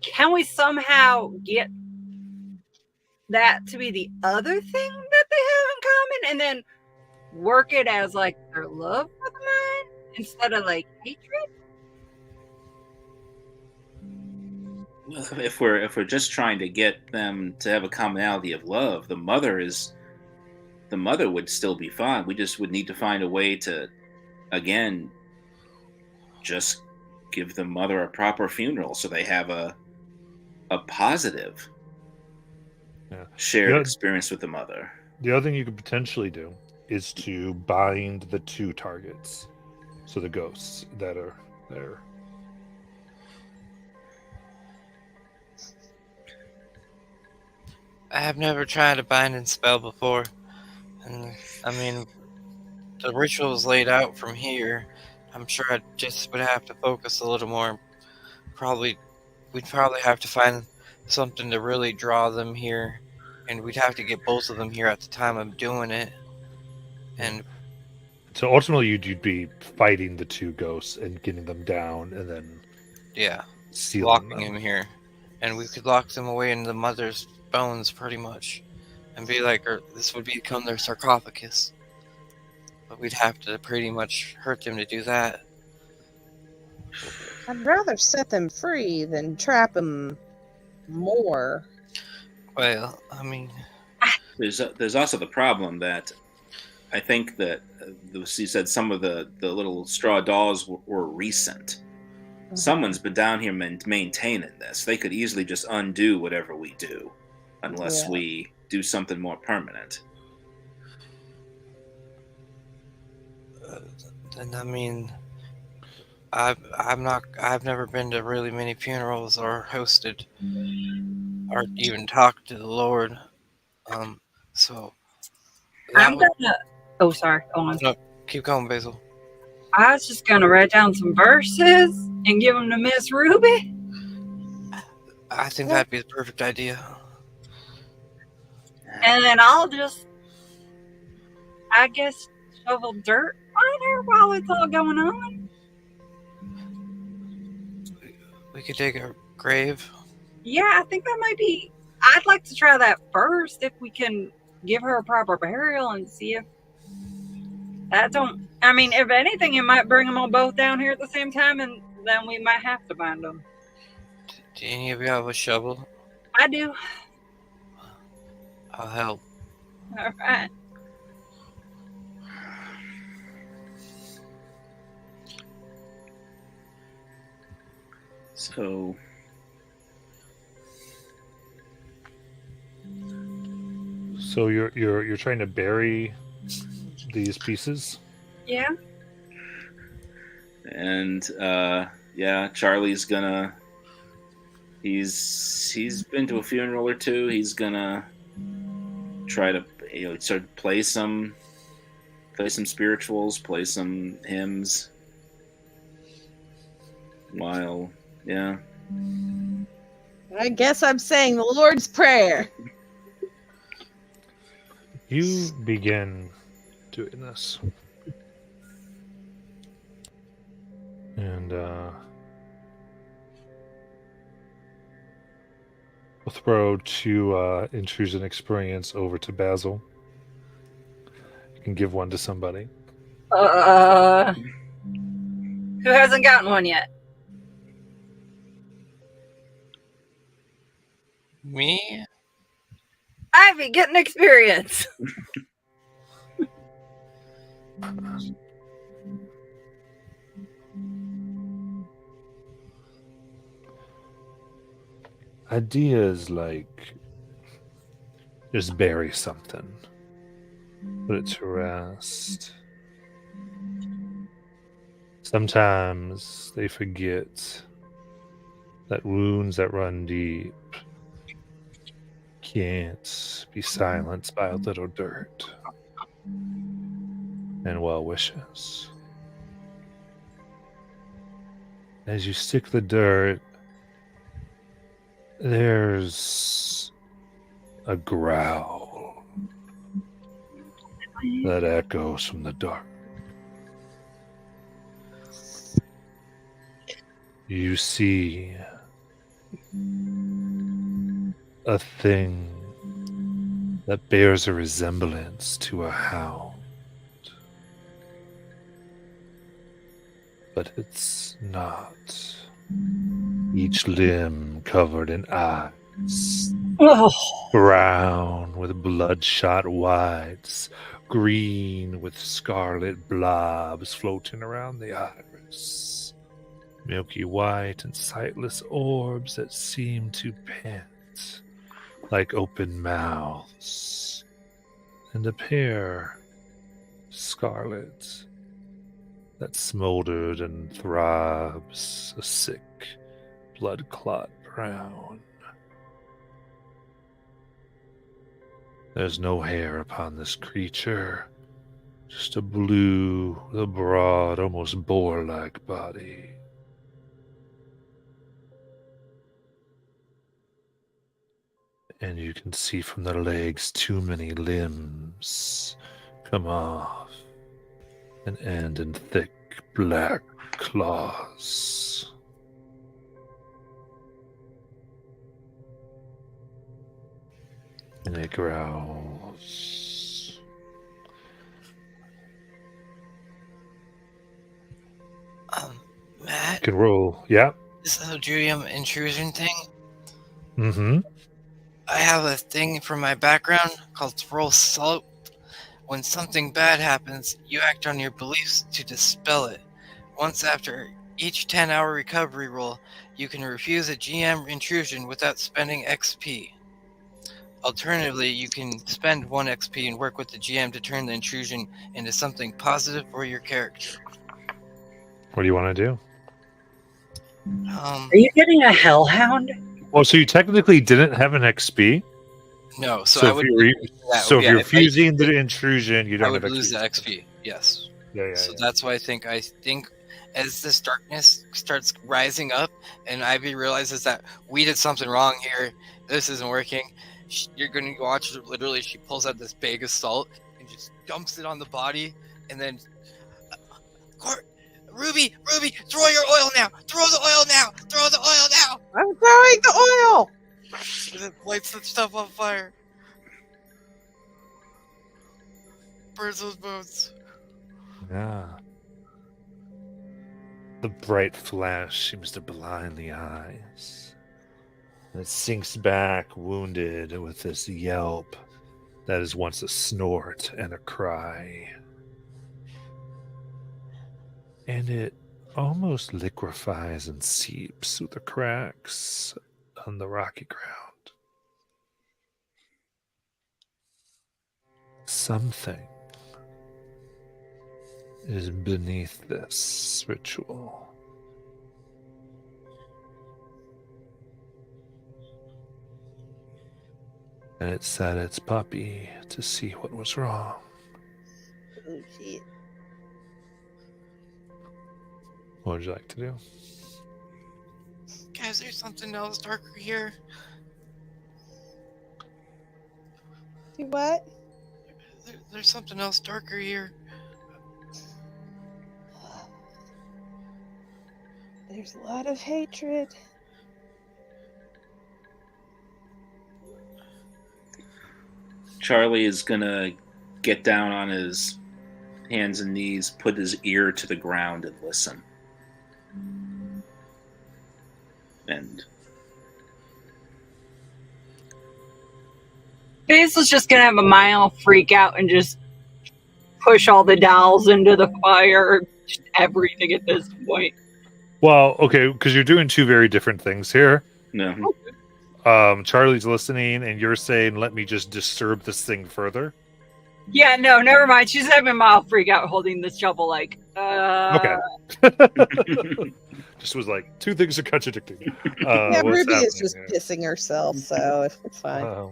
Can we somehow get that to be the other thing that they have in common, and then work it as like their love for the mine instead of like hatred? Well, if we're just trying to get them to have a commonality of love, the mother would still be fine. We just would need to find a way to, again, just give the mother a proper funeral so they have a positive shared experience with the mother. The other thing you could potentially do is to bind the two targets, so the ghosts that are there. I have never tried a binding spell before. And I mean, the ritual is laid out from here. I'm sure I just would have to focus a little more. We'd probably have to find something to really draw them here. And we'd have to get both of them here at the time of doing it. And so ultimately, you'd be fighting the two ghosts and getting them down, and then sealing locking them him here. And we could lock them away in the mother's bones, pretty much, and be like, this would become their sarcophagus. But we'd have to pretty much hurt them to do that. I'd rather set them free than trap them more. Well, I mean, there's also the problem that I think that you said some of the little straw dolls were recent. Mm-hmm. Someone's been down here maintaining this. They could easily just undo whatever we do, unless we do something more permanent. And I mean, I've never been to really many funerals or hosted or even talked to the Lord. So I'm gonna. Oh, sorry. Go on. No, keep going, Basil. I was just gonna write down some verses and give them to Miss Ruby. I think that'd be the perfect idea. And then I'll just, I guess, shovel dirt on her while it's all going on. We could dig a grave. Yeah, I think that might be. I'd like to try that first if we can give her a proper burial and see if that don't. I mean, if anything, it might bring them all both down here at the same time, and then we might have to bind them. Do any of you have a shovel? I do. I'll help. All right. So you're trying to bury these pieces? Yeah. And Charlie's gonna. He's been to a funeral or two. He's gonna try to sort of play some Play some spirituals, play some hymns. While, yeah. I guess I'm saying the Lord's Prayer. You begin doing this. And we'll throw 2 intrusion experience over to Basil. You can give one to somebody. Who hasn't gotten one yet? Me? Ivy, getting experience. Ideas like just bury something, put it to rest. Sometimes they forget that wounds that run deep can't be silenced by a little dirt and well wishes. As you stick the dirt, there's a growl that echoes from the dark. You see a thing that bears a resemblance to a hound, but it's not. Each limb covered in eyes, brown with bloodshot whites, green with scarlet blobs floating around the iris, milky white and sightless orbs that seem to pant like open mouths, and a pair scarlet that smoldered and throbs a sick blood clot brown. There's no hair upon this creature, just a blue, with a broad, almost boar-like body. And you can see from the legs too many limbs come off and end in thick black claws. And it growls. Matt, You can roll, yeah. this Eldrium intrusion thing, Mm-hmm. I have a thing from my background called Throw Salt. When something bad happens, you act on your beliefs to dispel it. Once after each 10-hour recovery roll, you can refuse a GM intrusion without spending XP. Alternatively, you can spend 1 XP and work with the GM to turn the intrusion into something positive for your character. What do you want to do? Are you getting a hellhound? Well, so you technically didn't have an XP. No, so So I if would you're, lose that. so if Yeah, you're if I refusing did the intrusion, you I don't would have lose XP. the XP. Yes. Yeah. So that's why I think as this darkness starts rising up and Ivy realizes that we did something wrong here, this isn't working, you're going to watch her, literally she pulls out this bag of salt and just dumps it on the body, and then Ruby, throw your oil now, throw the oil now. I'm throwing the oil. And it lights the stuff on fire, burns those bones. Yeah. The bright flash seems to blind the eyes. And it sinks back, wounded, with this yelp that is once a snort and a cry. And it almost liquefies and seeps through the cracks on the rocky ground. Something is beneath this ritual. And it set its puppy to see what was wrong. Oh shit. What would you like to do? Guys, there's something else darker here. Do what? There's something else darker here. There's a lot of hatred. Charlie is gonna get down on his hands and knees, put his ear to the ground, and listen. And Basil's just gonna have a mild freak out and just push all the dolls into the fire. Just everything at this point. Well, okay, because you're doing two very different things here. no, Charlie's listening, and you're saying, "Let me just disturb this thing further." Yeah, no, never mind. She's having a mild freak out holding this shovel like, Okay. Just was like two things are contradicting. Yeah, what's Ruby is happening just here? pissing herself, so it's fine. Oh,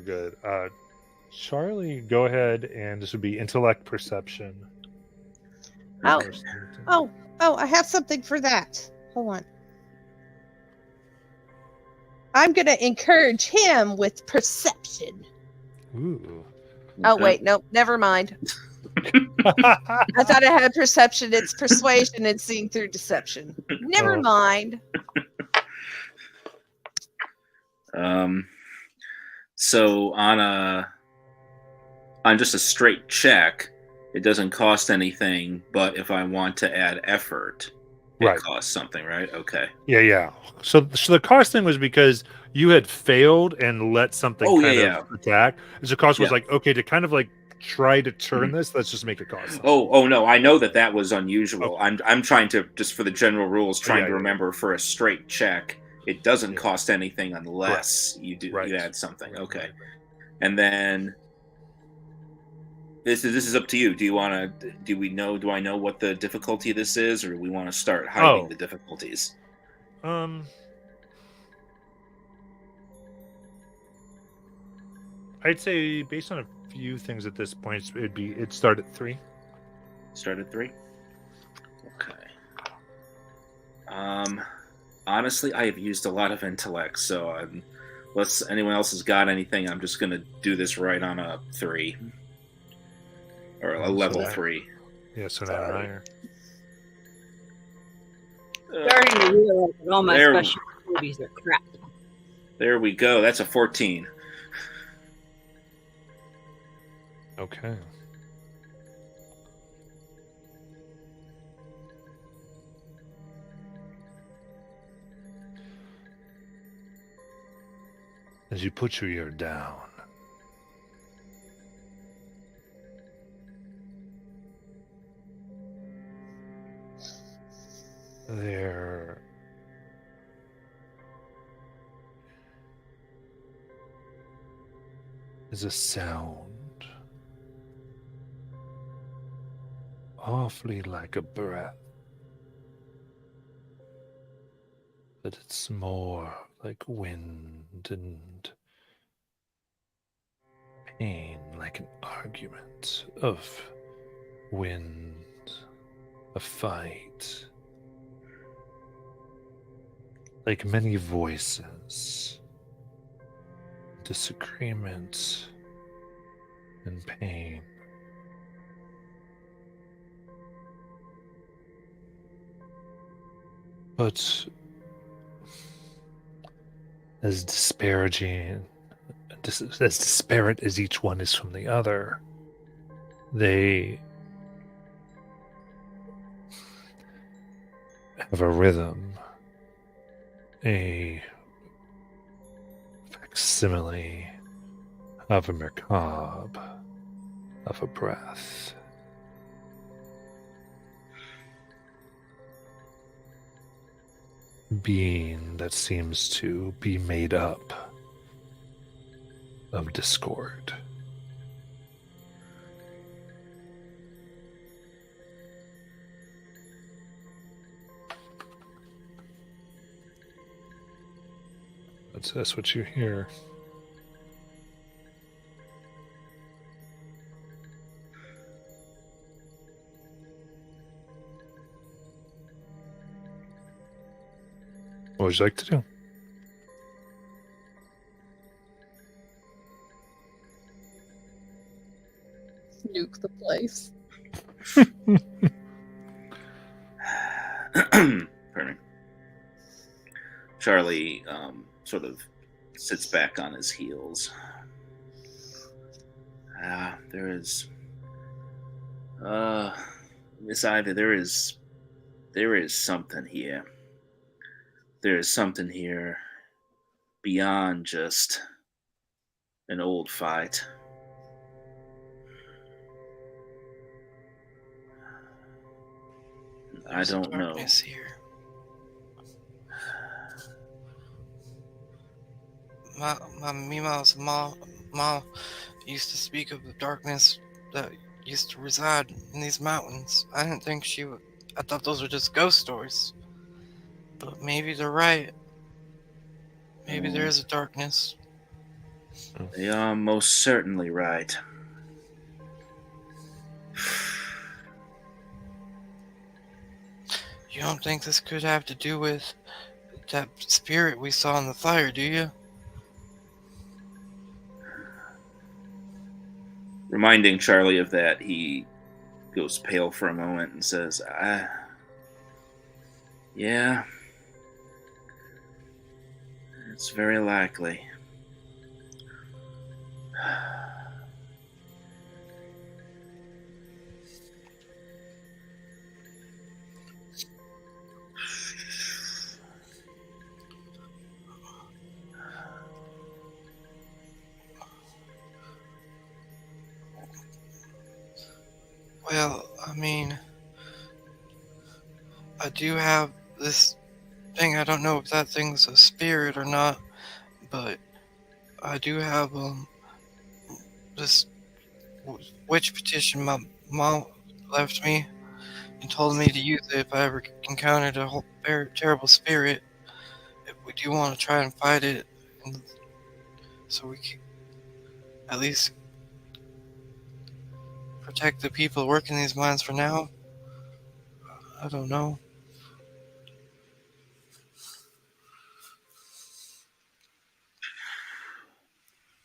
good. Charlie, go ahead, and this would be intellect perception. Oh. First. Oh, I have something for that. Hold on. I'm going to encourage him with perception. Ooh. Oh, wait. Nope. Never mind. I thought I had perception. It's persuasion and seeing through deception. Never Oh. mind. So on just a straight check, it doesn't cost anything, but if I want to add effort, it Right. costs something, right? Okay. Yeah. So the cost thing was because you had failed and let something Oh, kind yeah, of attack. And so cost was Yeah. like, okay, to kind of like try to turn this, let's just make it cost. Oh no, I know that was unusual. I'm trying to, just for the general rules, trying to Yeah. remember for a straight check, it doesn't Yeah. cost anything unless you Right. you add something. Right, Okay. right. And then this is up to you. Do I know what the difficulty of this is, or do we want to start hiding Oh. the difficulties? I'd say based on a few things at this point, it'd start at 3. Start at 3? Okay. Honestly, I have used a lot of intellect, so unless anyone else has got anything, I'm just gonna do this right on a 3. Or a level 3. Yeah, so now higher. Starting to realize that all my There- special abilities are crap. There we go. That's a 14. Okay. As you put your ear down, there is a sound awfully like a breath, but it's more like wind and pain, like an argument of wind, a fight, like many voices, disagreement and pain. But as disparaging, as disparate as each one is from the other, they have a rhythm, a facsimile of a macabre, of a breath. Being that seems to be made up of discord. That's what you hear. What would you like to do? Nuke the place. Pardon me. Charlie sort of sits back on his heels. There is, Miss Ivy, there is something here. There is something here beyond just an old fight. I There's a don't know. darkness here. My Mima's mom used to speak of the darkness that used to reside in these mountains. I didn't think she would. I thought those were just ghost stories. But maybe they're right. Maybe there is a darkness. They are most certainly right. You don't think this could have to do with that spirit we saw in the fire, do you? Reminding Charlie of that, he goes pale for a moment and says, yeah, it's very likely. Well, I mean, I do have this thing. I don't know if that thing's a spirit or not, but I do have this witch petition my mom left me and told me to use it if I ever encountered a whole terrible spirit. If we do want to try and fight it, so we can at least protect the people working these mines for now. I don't know.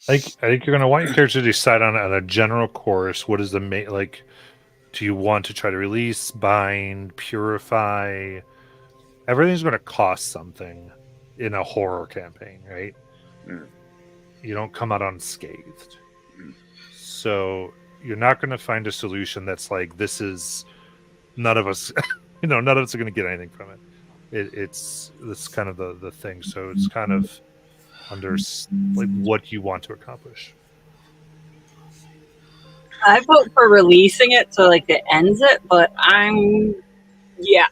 I think you're gonna want your character to decide on a general course. What is the main like? Do you want to try to release, bind, purify? Everything's going to cost something in a horror campaign, right? Mm. You don't come out unscathed. Mm. So you're not going to find a solution that's like, this is none of us, none of us are going to get anything from it. It's kind of the thing. So it's kind of under like what you want to accomplish. I vote for releasing it so like it ends it, but yeah.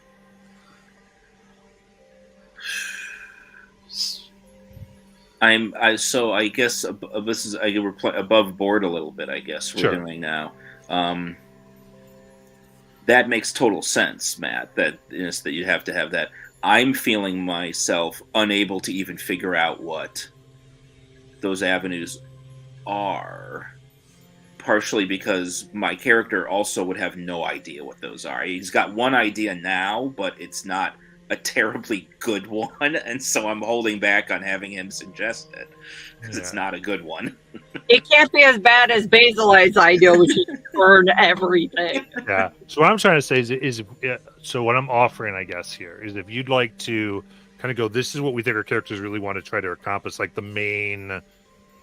So I guess this is we're above board a little bit. I guess we're Sure. doing now. That makes total sense, Matt. That you have to have that. I'm feeling myself unable to even figure out what those avenues are. Partially because my character also would have no idea what those are. He's got one idea now, but it's not a terribly good one, and so I'm holding back on having him suggest it because it's not a good one. It can't be as bad as Basilite's idea, which is burn everything. Yeah. So what I'm trying to say is so what I'm offering, I guess, here is if you'd like to kind of go, this is what we think our characters really want to try to accomplish, like the main,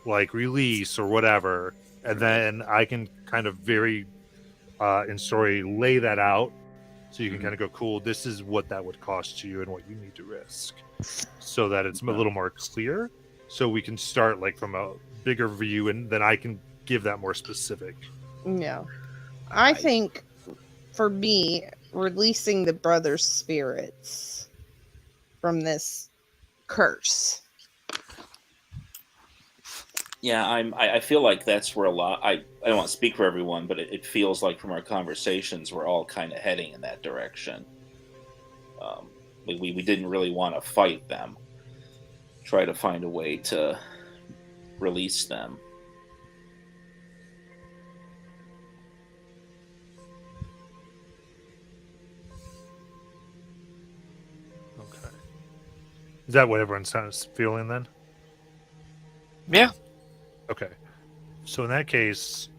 like release or whatever, and then I can kind of very in story lay that out, so you can kind of go, cool, this is what that would cost you and what you need to risk, so that it's a little more clear. So we can start like from a bigger view, and then I can give that more specific. Yeah. I think for me, releasing the brother's spirits from this curse. Yeah, I feel like that's where a lot. I don't want to speak for everyone, but it feels like from our conversations, we're all kind of heading in that direction. We didn't really want to fight them. Try to find a way to release them. Okay. Is that what everyone's kind of feeling then? Yeah. Okay. So in that case,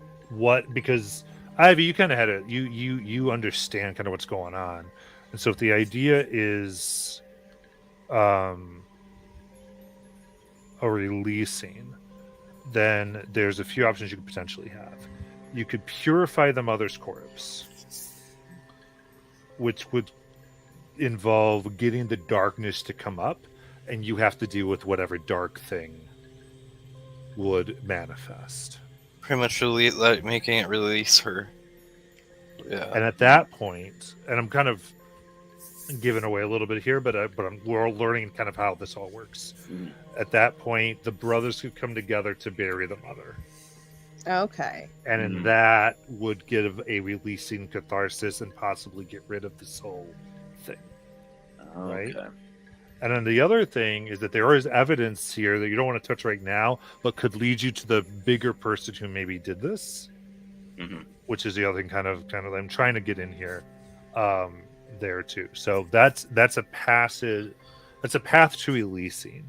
because Ivy, you kind of had you understand kind of what's going on, and so if the idea is a releasing, then there's a few options you could potentially have. You could purify the mother's corpse, which would involve getting the darkness to come up, and you have to deal with whatever dark thing would manifest. Pretty much making it release her. Yeah. And at that point, and I'm kind of giving away a little bit here, but we're all learning kind of how this all works. Mm. At that point, the brothers could come together to bury the mother, Okay. and in that would give a releasing catharsis and possibly get rid of this whole thing. Right? Okay. And then the other thing is that there is evidence here that you don't want to touch right now, but could lead you to the bigger person who maybe did this, which is the other thing. Kind of, I'm trying to get in here, there too. So that's a passage. That's a path to releasing.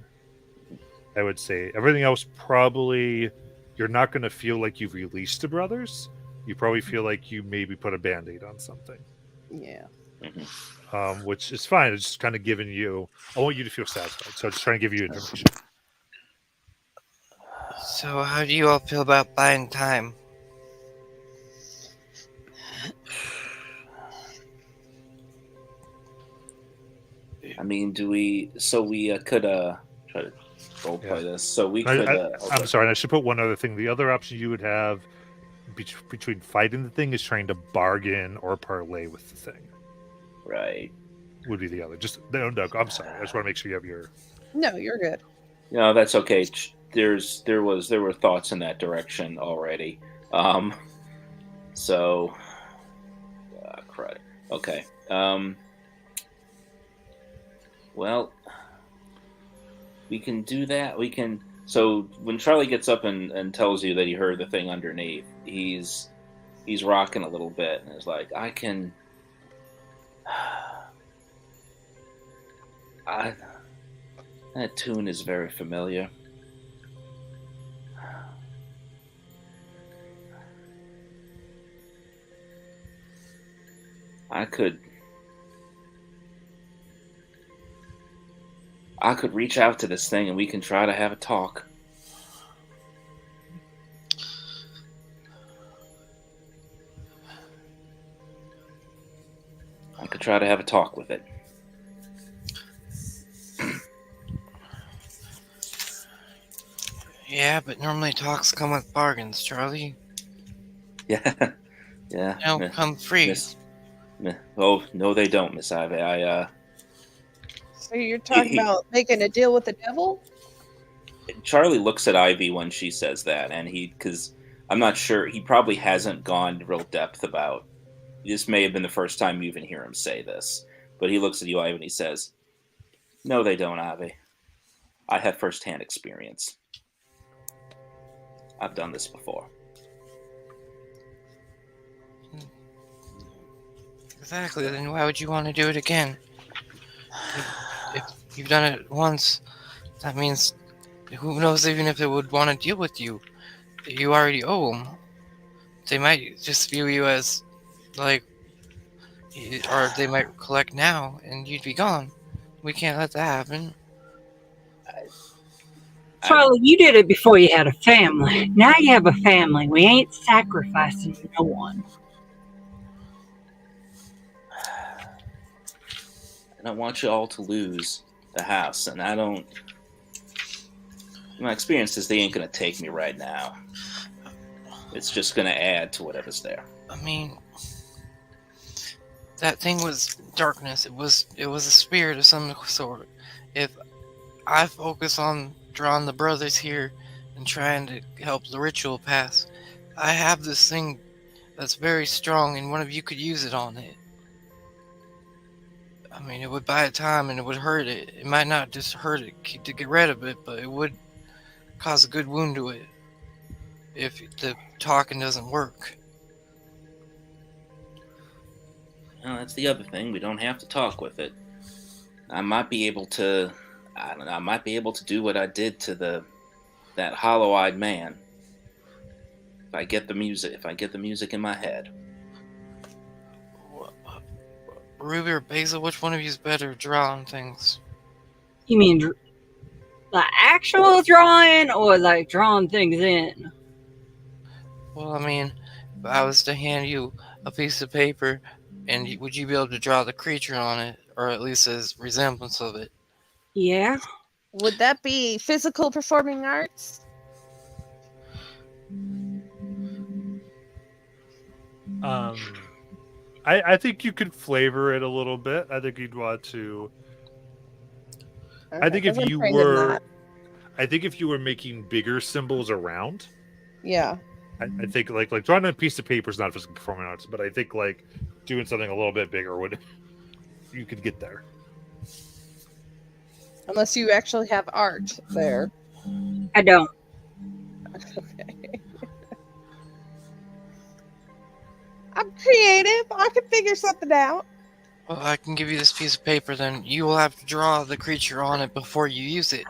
I would say everything else probably you're not going to feel like you've released the brothers. You probably feel like you maybe put a band-aid on something. Yeah. Which is fine. It's just kind of giving you. I want you to feel satisfied, so I'm just trying to give you information. So how do you all feel about buying time? I mean, do we? So we could try to roleplay this. So we could. I'm sorry. And I should put one other thing. The other option you would have between fighting the thing is trying to bargain or parlay with the thing. Right. Would be the other. Just no, I'm sorry. I just want to make sure you have your. No, you're good. No, that's okay. There were thoughts in that direction already. So, crud. Okay. Well, we can do that. We can. So when Charlie gets up and tells you that he heard the thing underneath, he's rocking a little bit and is like, I can. That tune is very familiar. I could reach out to this thing and we can try to have a talk. I could try to have a talk with it. Yeah, but normally talks come with bargains, Charlie. Yeah. They don't come free. Oh, no, they don't, Miss Ivy. So you're talking about making a deal with the devil? Charlie looks at Ivy when she says that, and because I'm not sure, he probably hasn't gone real depth about. This may have been the first time you even hear him say this, but he looks at you, Ivy, and he says, "No, they don't, Ivy. I have first-hand experience. I've done this before." Exactly, then why would you want to do it again? If you've done it once, that means who knows even if they would want to deal with you. You already owe them. They might just view you as, like, or they might collect now and you'd be gone. We can't let that happen. Charlie, you did it before you had a family. Now you have a family. We ain't sacrificing no one. I don't want you all to lose the house, and I don't. My experience is they ain't gonna take me right now. It's just gonna add to whatever's there. I mean, that thing was darkness. It was a spirit of some sort. If I focus on drawing the brothers here and trying to help the ritual pass, I have this thing that's very strong, and one of you could use it on it. I mean, it would buy it time and it would hurt it. It might not just hurt it to get rid of it, but it would cause a good wound to it if the talking doesn't work. Well, that's the other thing. We don't have to talk with it. I might be able to. I don't know. I might be able to do what I did to that hollow-eyed man. If I get the music in my head. Ruby or Basil, which one of you's better at drawing things? You mean the actual drawing or like drawing things in? Well, I mean, if I was to hand you a piece of paper, and would you be able to draw the creature on it, or at least a resemblance of it? Yeah. Would that be physical performing arts? I think you could flavor it a little bit. I think you'd want to. I think if you were, I think if you were making bigger symbols around, yeah, I think like drawing on a piece of paper is not physical performing arts, but I think like doing something a little bit bigger would, you could get there. unless you actually have art there. I don't. Okay. I'm creative. I can figure something out. Well, I can give you this piece of paper, then you will have to draw the creature on it before you use it.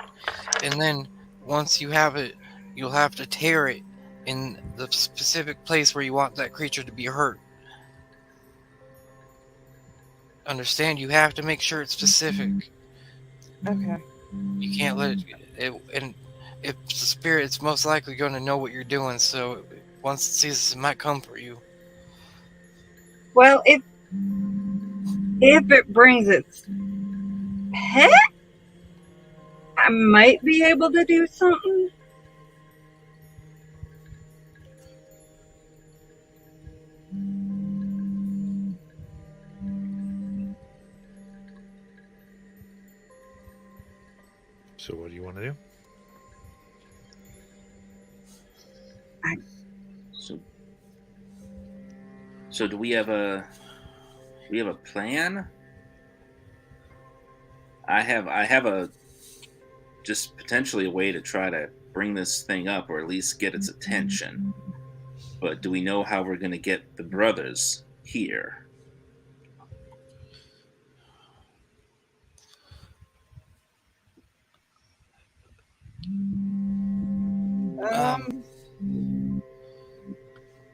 And then, once you have it, you'll have to tear it in the specific place where you want that creature to be hurt. Understand? You have to make sure it's specific. Okay. You can't let it and if it's a spirit, it's most likely going to know what you're doing, so once it sees this, it might come for you. Well, if it brings its pet, I might be able to do something. So what do you want to do? So do we have a plan? I have a just potentially a way to try to bring this thing up or at least get its attention. But do we know how we're going to get the brothers here?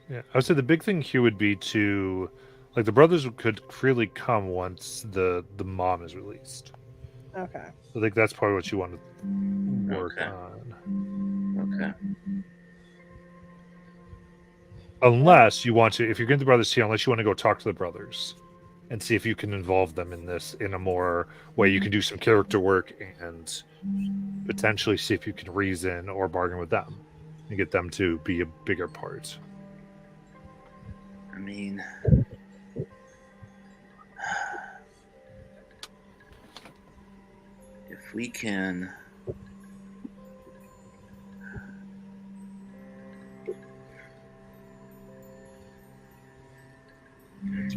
Yeah, I would say the big thing here would be to, like, the brothers could freely come once the mom is released. Okay. I think that's probably what you want to work on. Okay. Unless you want to, if you're getting the brothers here, unless you want to go talk to the brothers and see if you can involve them in this in a more way you can do some character work and potentially see if you can reason or bargain with them and get them to be a bigger part. I mean, if we can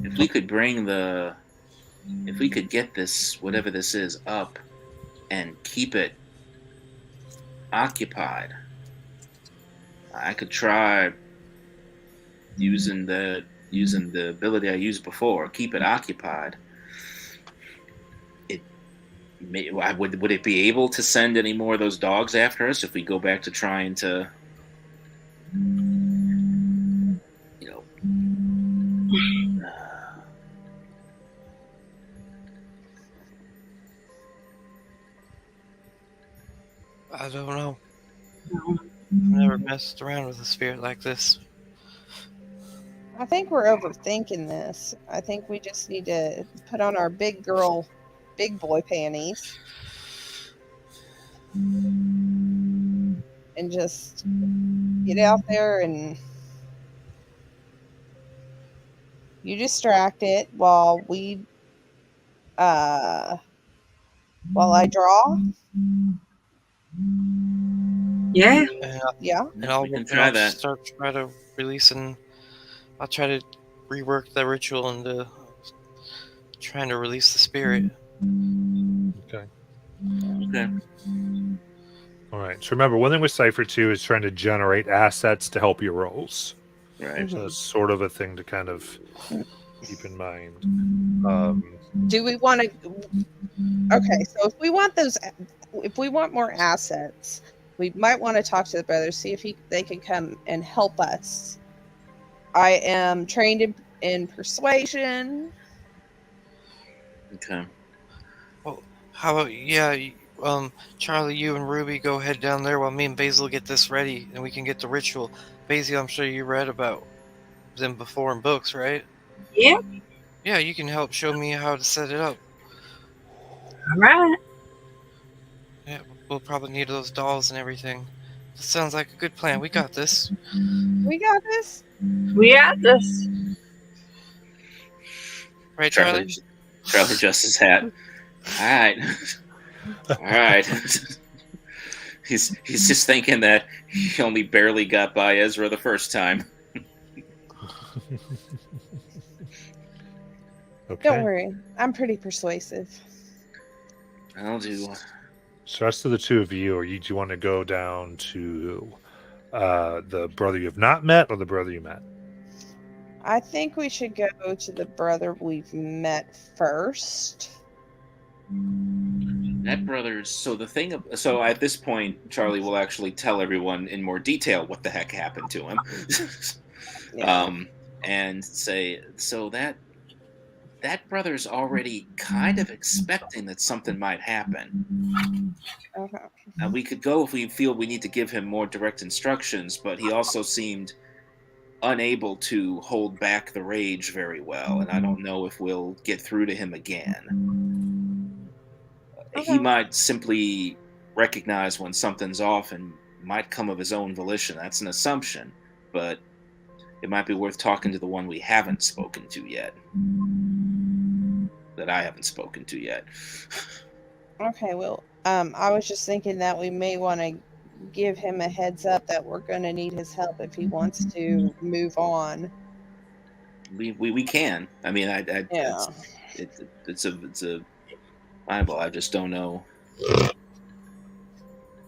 if we could get this, whatever this is, up and keep it occupied, I could try using the ability I used before, keep it occupied. Would it be able to send any more of those dogs after us if we go back to trying to, I don't know. I've never messed around with a spirit like this. I think we're overthinking this. I think we just need to put on our big boy panties and just get out there and you distract it while I draw. Yeah. And I'll try that. try to release and I'll try to rework the ritual into trying to release the spirit. Okay. Okay. All right. So remember, one thing with Cypher 2 is trying to generate assets to help your rolls. Right. So that's sort of a thing to kind of keep in mind. Do we want to? Okay, so if we want those, if we want more assets, we might want to talk to the brothers, see if they can come and help us. I am trained in persuasion. Okay. Well, how about Charlie, you and Ruby go head down there while me and Basil get this ready, and we can get the ritual. Basil, I'm sure you read about them before in books, right? Yeah. Yeah, you can help show me how to set it up. All right. Yeah, we'll probably need those dolls and everything. That sounds like a good plan. We got this. We got this. We got this. Right, Charlie Charlie? adjusts his hat. All right. All right. He's just thinking that he only barely got by Ezra the first time. Okay. Don't worry, I'm pretty persuasive. I'll do. So rest of the two of you, do you want to go down to the brother you have not met or the brother you met? I think we should go to the brother we've met first. That brother's so at this point, Charlie will actually tell everyone in more detail what the heck happened to him. Yeah. And say, so that brother's already kind of expecting that something might happen. Okay. We could go if we feel we need to give him more direct instructions, but he also seemed unable to hold back the rage very well, and I don't know if we'll get through to him again. Okay. He might simply recognize when something's off and might come of his own volition. That's an assumption, but it might be worth talking to the one we haven't spoken to yet. That I haven't spoken to yet. Okay, well, I was just thinking that we may want to give him a heads up that we're going to need his help if he wants to move on. We can. I mean, Yeah. it's a Bible. I just don't know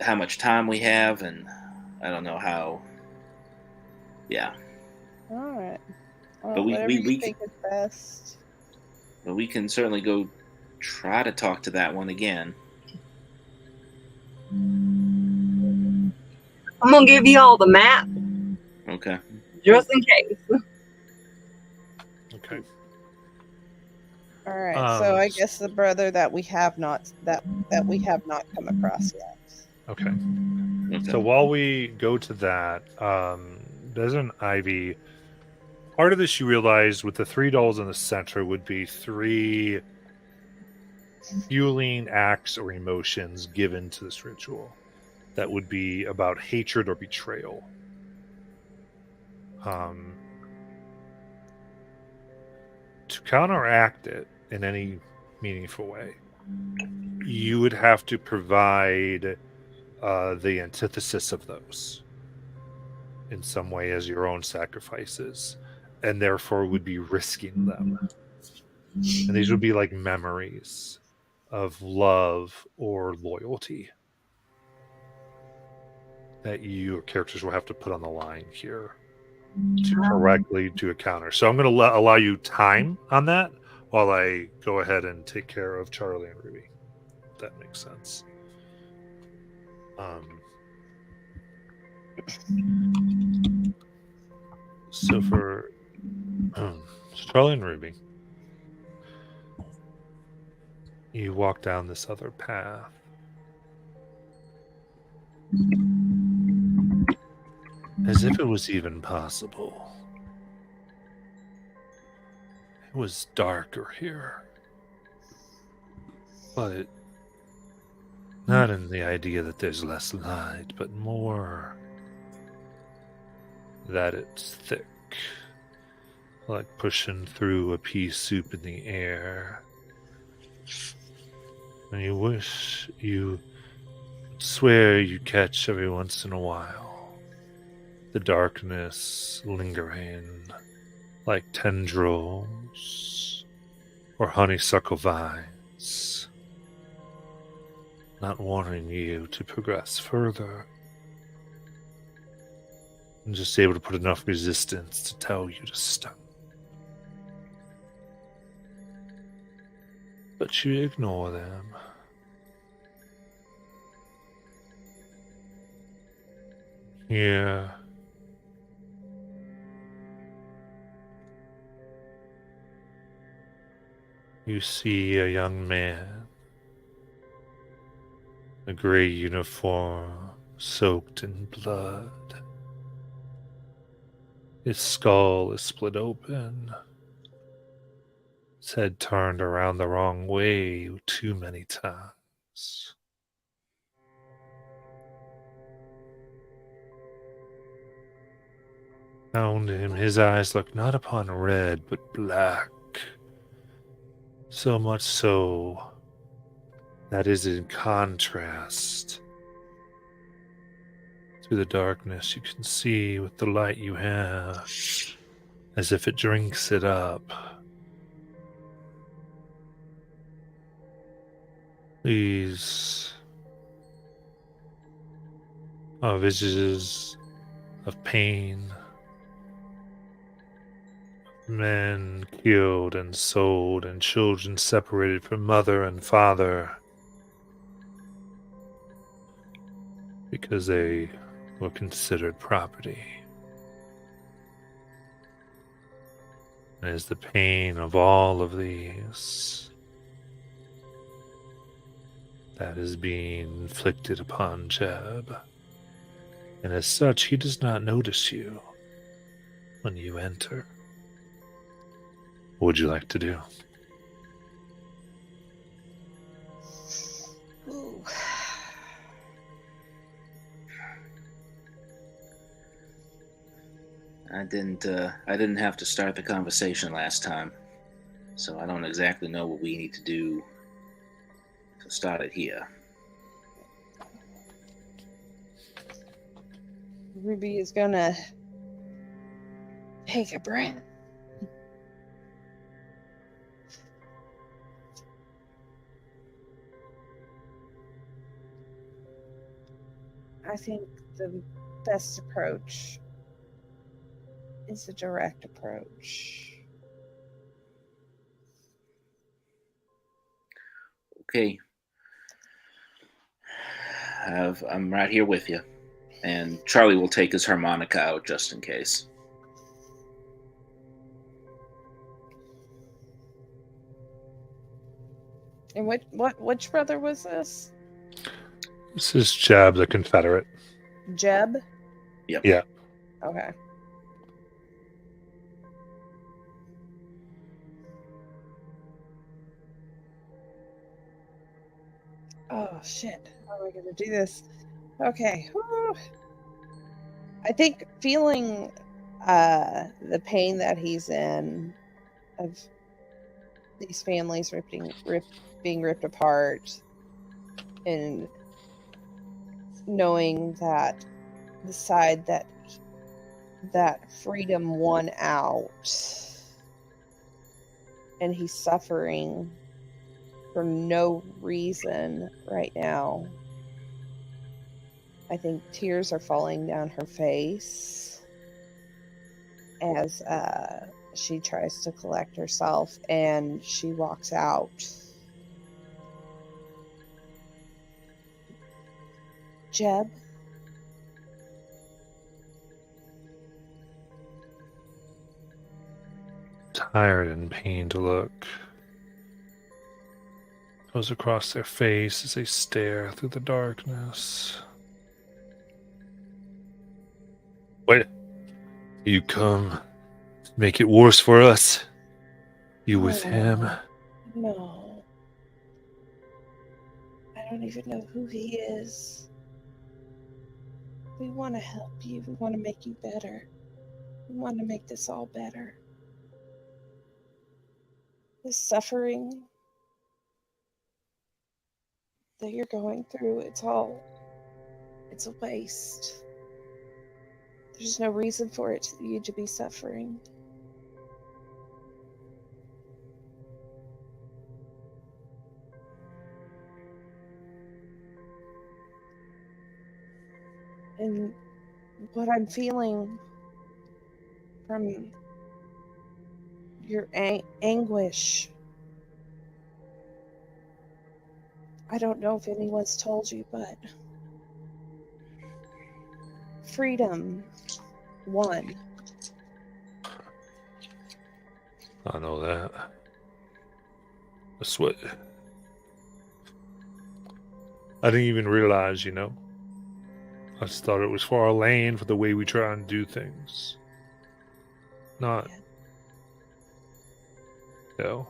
how much time we have, and I don't know how. Yeah. All right. Well, But whatever you think is best. But we can certainly go try to talk to that one again. I'm gonna give you all the map Okay. just in case. Okay. All right. So I guess the brother that we have not come across yet. Okay. Okay. So while we go to that, Desmond Ivy, part of this you realized with the 3 dolls in the center would be 3 fueling acts or emotions given to this ritual that would be about hatred or betrayal. To counteract it in any meaningful way, you would have to provide the antithesis of those in some way as your own sacrifices, and therefore would be risking them. And these would be like memories of love or loyalty that your characters will have to put on the line here to correctly do a counter. So I'm going to allow you time on that while I go ahead and take care of Charlie and Ruby. If that makes sense. So for Charlie and Ruby, you walk down this other path. As if it was even possible. It was darker here. But not in the idea that there's less light, but more that it's thick. Like pushing through a pea soup in the air. And you wish you swear you catch every once in a while. The darkness lingering like tendrils or honeysuckle vines, not wanting you to progress further, and just able to put enough resistance to tell you to stop. But you ignore them. Here, you see a young man, a gray uniform soaked in blood. His skull is split open, his head turned around the wrong way too many times. Around him, his eyes look not upon red, but black. So much so that is in contrast to the darkness you can see with the light you have, as if it drinks it up. These are visages of pain, men killed and sold, and children separated from mother and father because they were considered property. It is the pain of all of these that is being inflicted upon Jeb, and as such, he does not notice you when you enter. What would you like to do? Ooh. I didn't have to start the conversation last time, so I don't exactly know what we need to do to start it here. Ruby is gonna take a breath. I think the best approach is a direct approach. Okay. I'm right here with you. And Charlie will take his harmonica out just in case. And which brother was this? This is Jeb the Confederate. Jeb? Yep. Yeah. Okay. Oh shit. How am I gonna do this? Okay. Whew. I think feeling the pain that he's in of these families being ripped apart, and knowing that the side that freedom won out, and he's suffering for no reason right now. I think tears are falling down her face as she tries to collect herself, and she walks out. Jeb? Tired and pained look goes across their face as they stare through the darkness. Wait, you come to make it worse for us? You with him? No. I don't even know who he is. We want to help you. We want to make you better. We want to make this all better. The suffering that you're going through, it's a waste. There's no reason for you to be suffering. And what I'm feeling from your anguish, I don't know if anyone's told you, but freedom. 1. I know that. That's what. I didn't even realize, you know. I just thought it was for our lane, for the way we try and do things. Not, you know,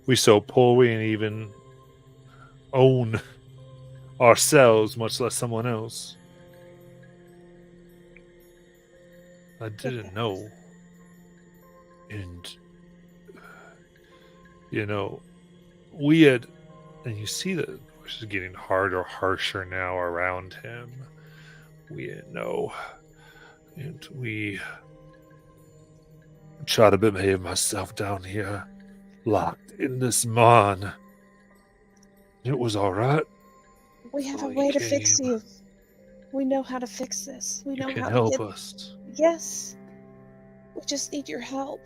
we so poor we ain't even own ourselves, much less someone else. I didn't know. And, you know, we had, and you see that this is getting harder, harsher now around him. We didn't know. And we tried to behave myself down here, locked in this mon. It was alright. We have a Well, he way to fix came. you. We know how to fix this. We You know can how to help get. us. Yes. We just need your help.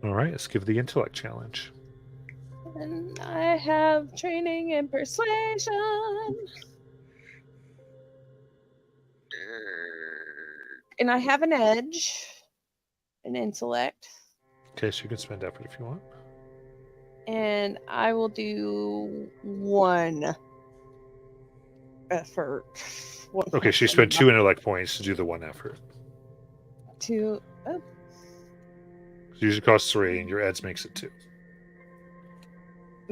Alright, let's give the intellect challenge. And I have training in persuasion. And I have an edge, an intellect. Okay, so you can spend effort if you want. And I will do 1 effort. Okay, so you spend 2 intellect points to do the 1 effort. 2. Oh, It usually costs 3, and your edge makes it 2.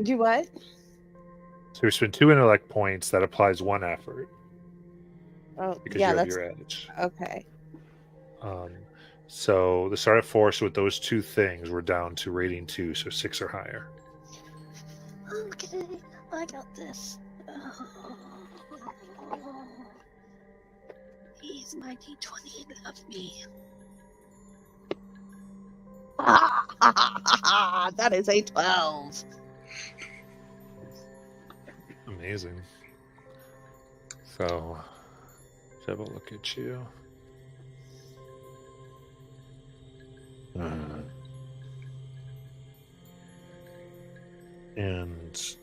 do what? So you spend 2 intellect points, that applies 1 effort, Oh, because yeah, you have that's your edge. okay. So the start at 4, so with those 2 things, we're down to rating 2, so 6 or higher. Okay, I got this. He's my D20 and love me. That is a 12. Amazing. So, let's have a look at you. And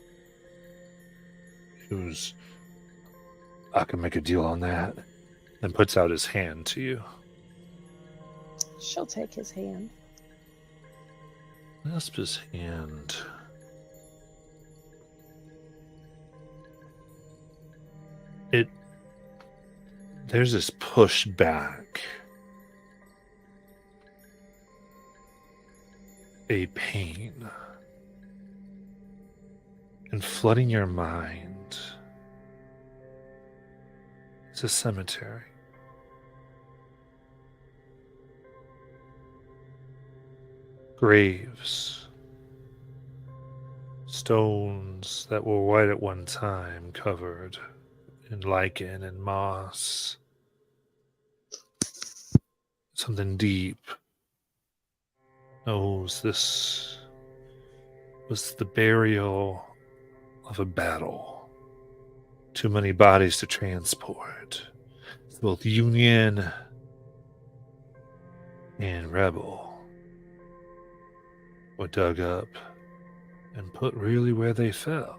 who's, I can make a deal on that, and puts out his hand to you. She'll take his hand. Grasp his hand. There's this push back. A pain. And flooding your mind. It's a cemetery. Graves. Stones that were white at one time, covered in lichen and moss. Something deep knows this was the burial of a battle. Too many bodies to transport. Both Union and Rebel were dug up and put really where they fell.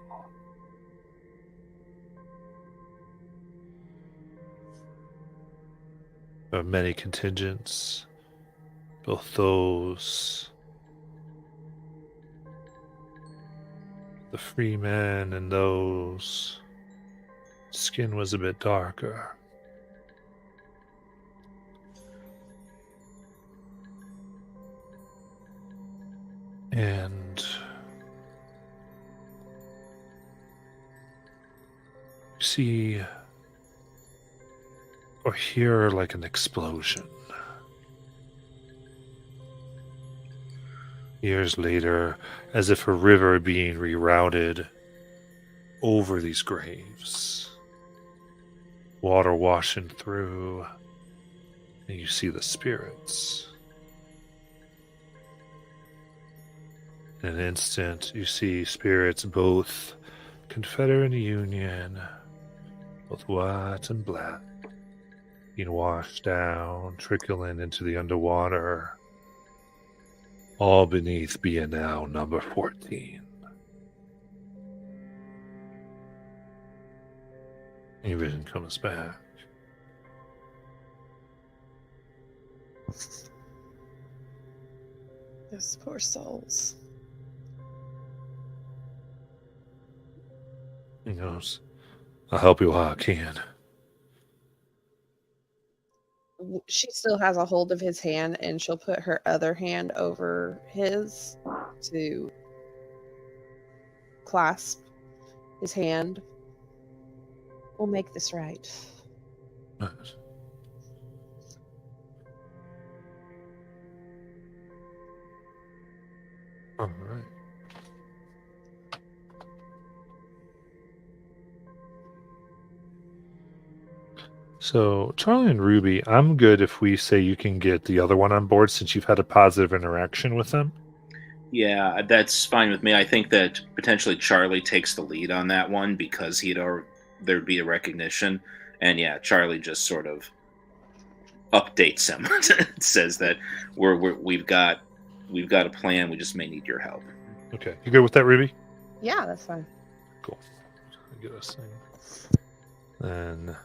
There are many contingents, both those, the free men, and those skin was a bit darker. And you see or hear like an explosion. Years later, as if a river being rerouted over these graves. Water washing through, and you see the spirits. In an instant, you see spirits, both Confederate and Union, both white and black, being washed down, trickling into the underwater, all beneath BNL number 14. Your vision comes back. Those poor souls. He goes, I'll help you while I can. She still has a hold of his hand, and she'll put her other hand over his to clasp his hand. We'll make this right. Nice. All right. So, Charlie and Ruby, I'm good if we say you can get the other one on board since you've had a positive interaction with them. Yeah, that's fine with me. I think that potentially Charlie takes the lead on that one because there'd be a recognition, and yeah, Charlie just sort of updates him, says that we've got a plan. We just may need your help. Okay. You good with that, Ruby? Yeah, that's fine. Cool. Get us thing. Then,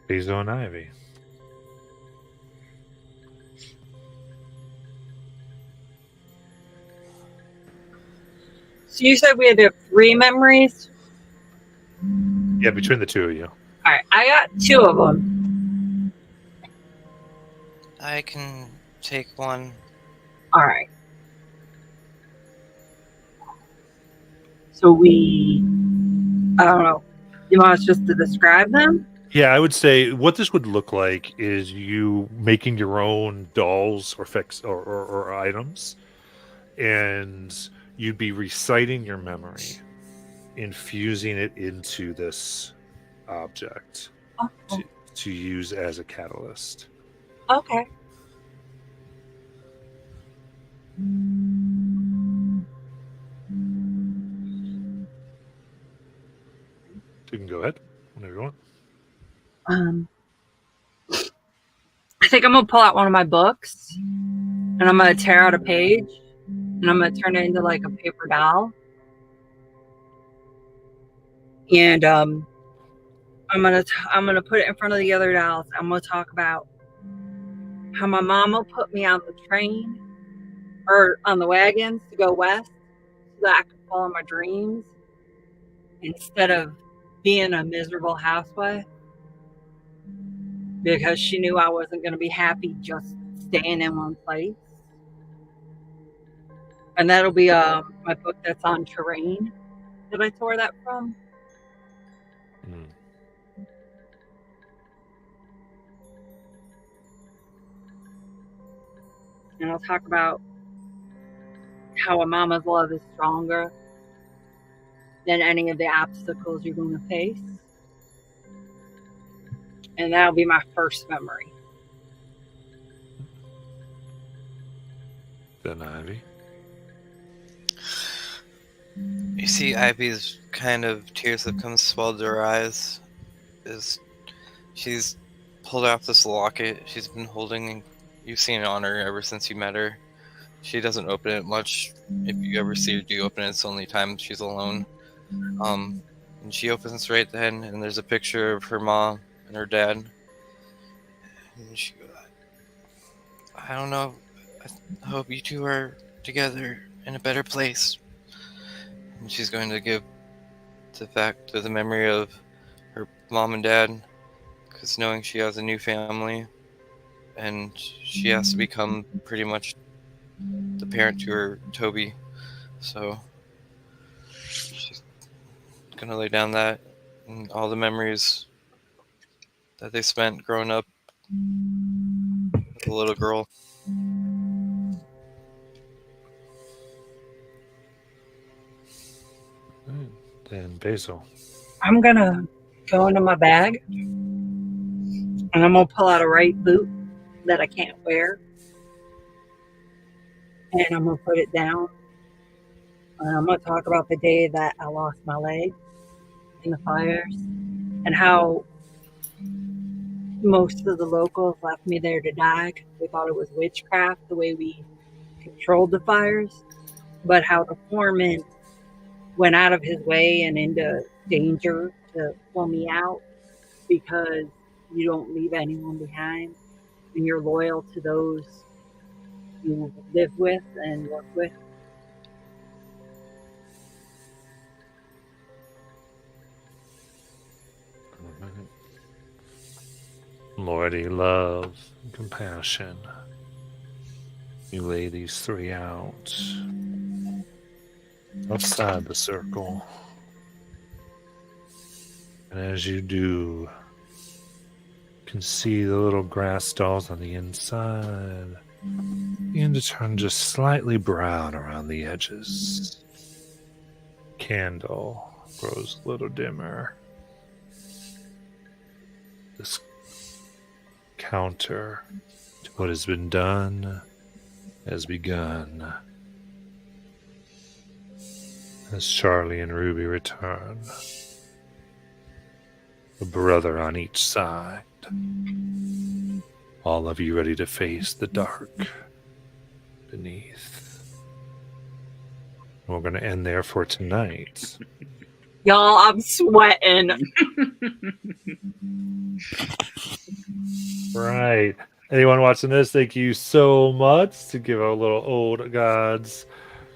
Bezo and Ivy. So you said we had to have 3 memories? Yeah, between the two of you. All right, I got 2 of them. I can take one. All right. So I don't know. You want us just to describe them? Yeah, I would say what this would look like is you making your own dolls or items, and you'd be reciting your memory, infusing it into this object to use as a catalyst. Okay. You can go ahead whenever you want. I think I'm gonna pull out one of my books, and I'm gonna tear out a page, and I'm gonna turn it into like a paper doll, and I'm gonna put it in front of the other dolls. I'm gonna talk about how my mama put me on the train or on the wagons to go west so that I could follow my dreams instead of being a miserable housewife, because she knew I wasn't going to be happy just staying in one place. And that'll be my book that's on terrain that I tore that from. And I'll talk about how a mama's love is stronger than any of the obstacles you're going to face. And that'll be my first memory. Then Ivy. You see Ivy's kind of tears that come swelled to her eyes as she's pulled out this locket she's been holding. You've seen it on her ever since you met her. She doesn't open it much. If you ever see her do open it, it's the only time she's alone. And she opens right then, and there's a picture of her mom and her dad. And she goes, I don't know. I hope you two are together in a better place. And she's going to give the memory of her mom and dad, because knowing she has a new family, and she has to become pretty much the parent to her Toby. So she's going to lay down that and all the memories that they spent growing up with a little girl. Then Basil. I'm going to go into my bag, and I'm going to pull out a right boot that I can't wear. And I'm going to put it down. And I'm going to talk about the day that I lost my leg in the fires and how most of the locals left me there to die because they thought it was witchcraft, the way we controlled the fires. But how the foreman went out of his way and into danger to pull me out because you don't leave anyone behind and you're loyal to those you live with and work with. Lordy, love, and compassion. You lay these three out outside the circle. And as you do, you can see the little grass dolls on the inside begin to turn just slightly brown around the edges. Candle grows a little dimmer. This counter to what has been done has begun. As Charlie and Ruby return, a brother on each side, all of you ready to face the dark beneath. We're going to end there for tonight. Y'all, I'm sweating. Right. Anyone watching this, thank you so much to give a little old gods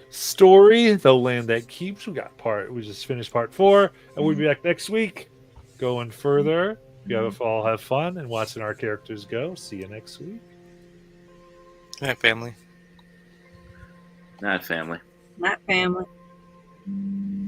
story. They'll land that keeps. We just finished part 4, and we'll be back next week going further. You all have fun and watching our characters go. See you next week. Good night, family. Not family. Not family.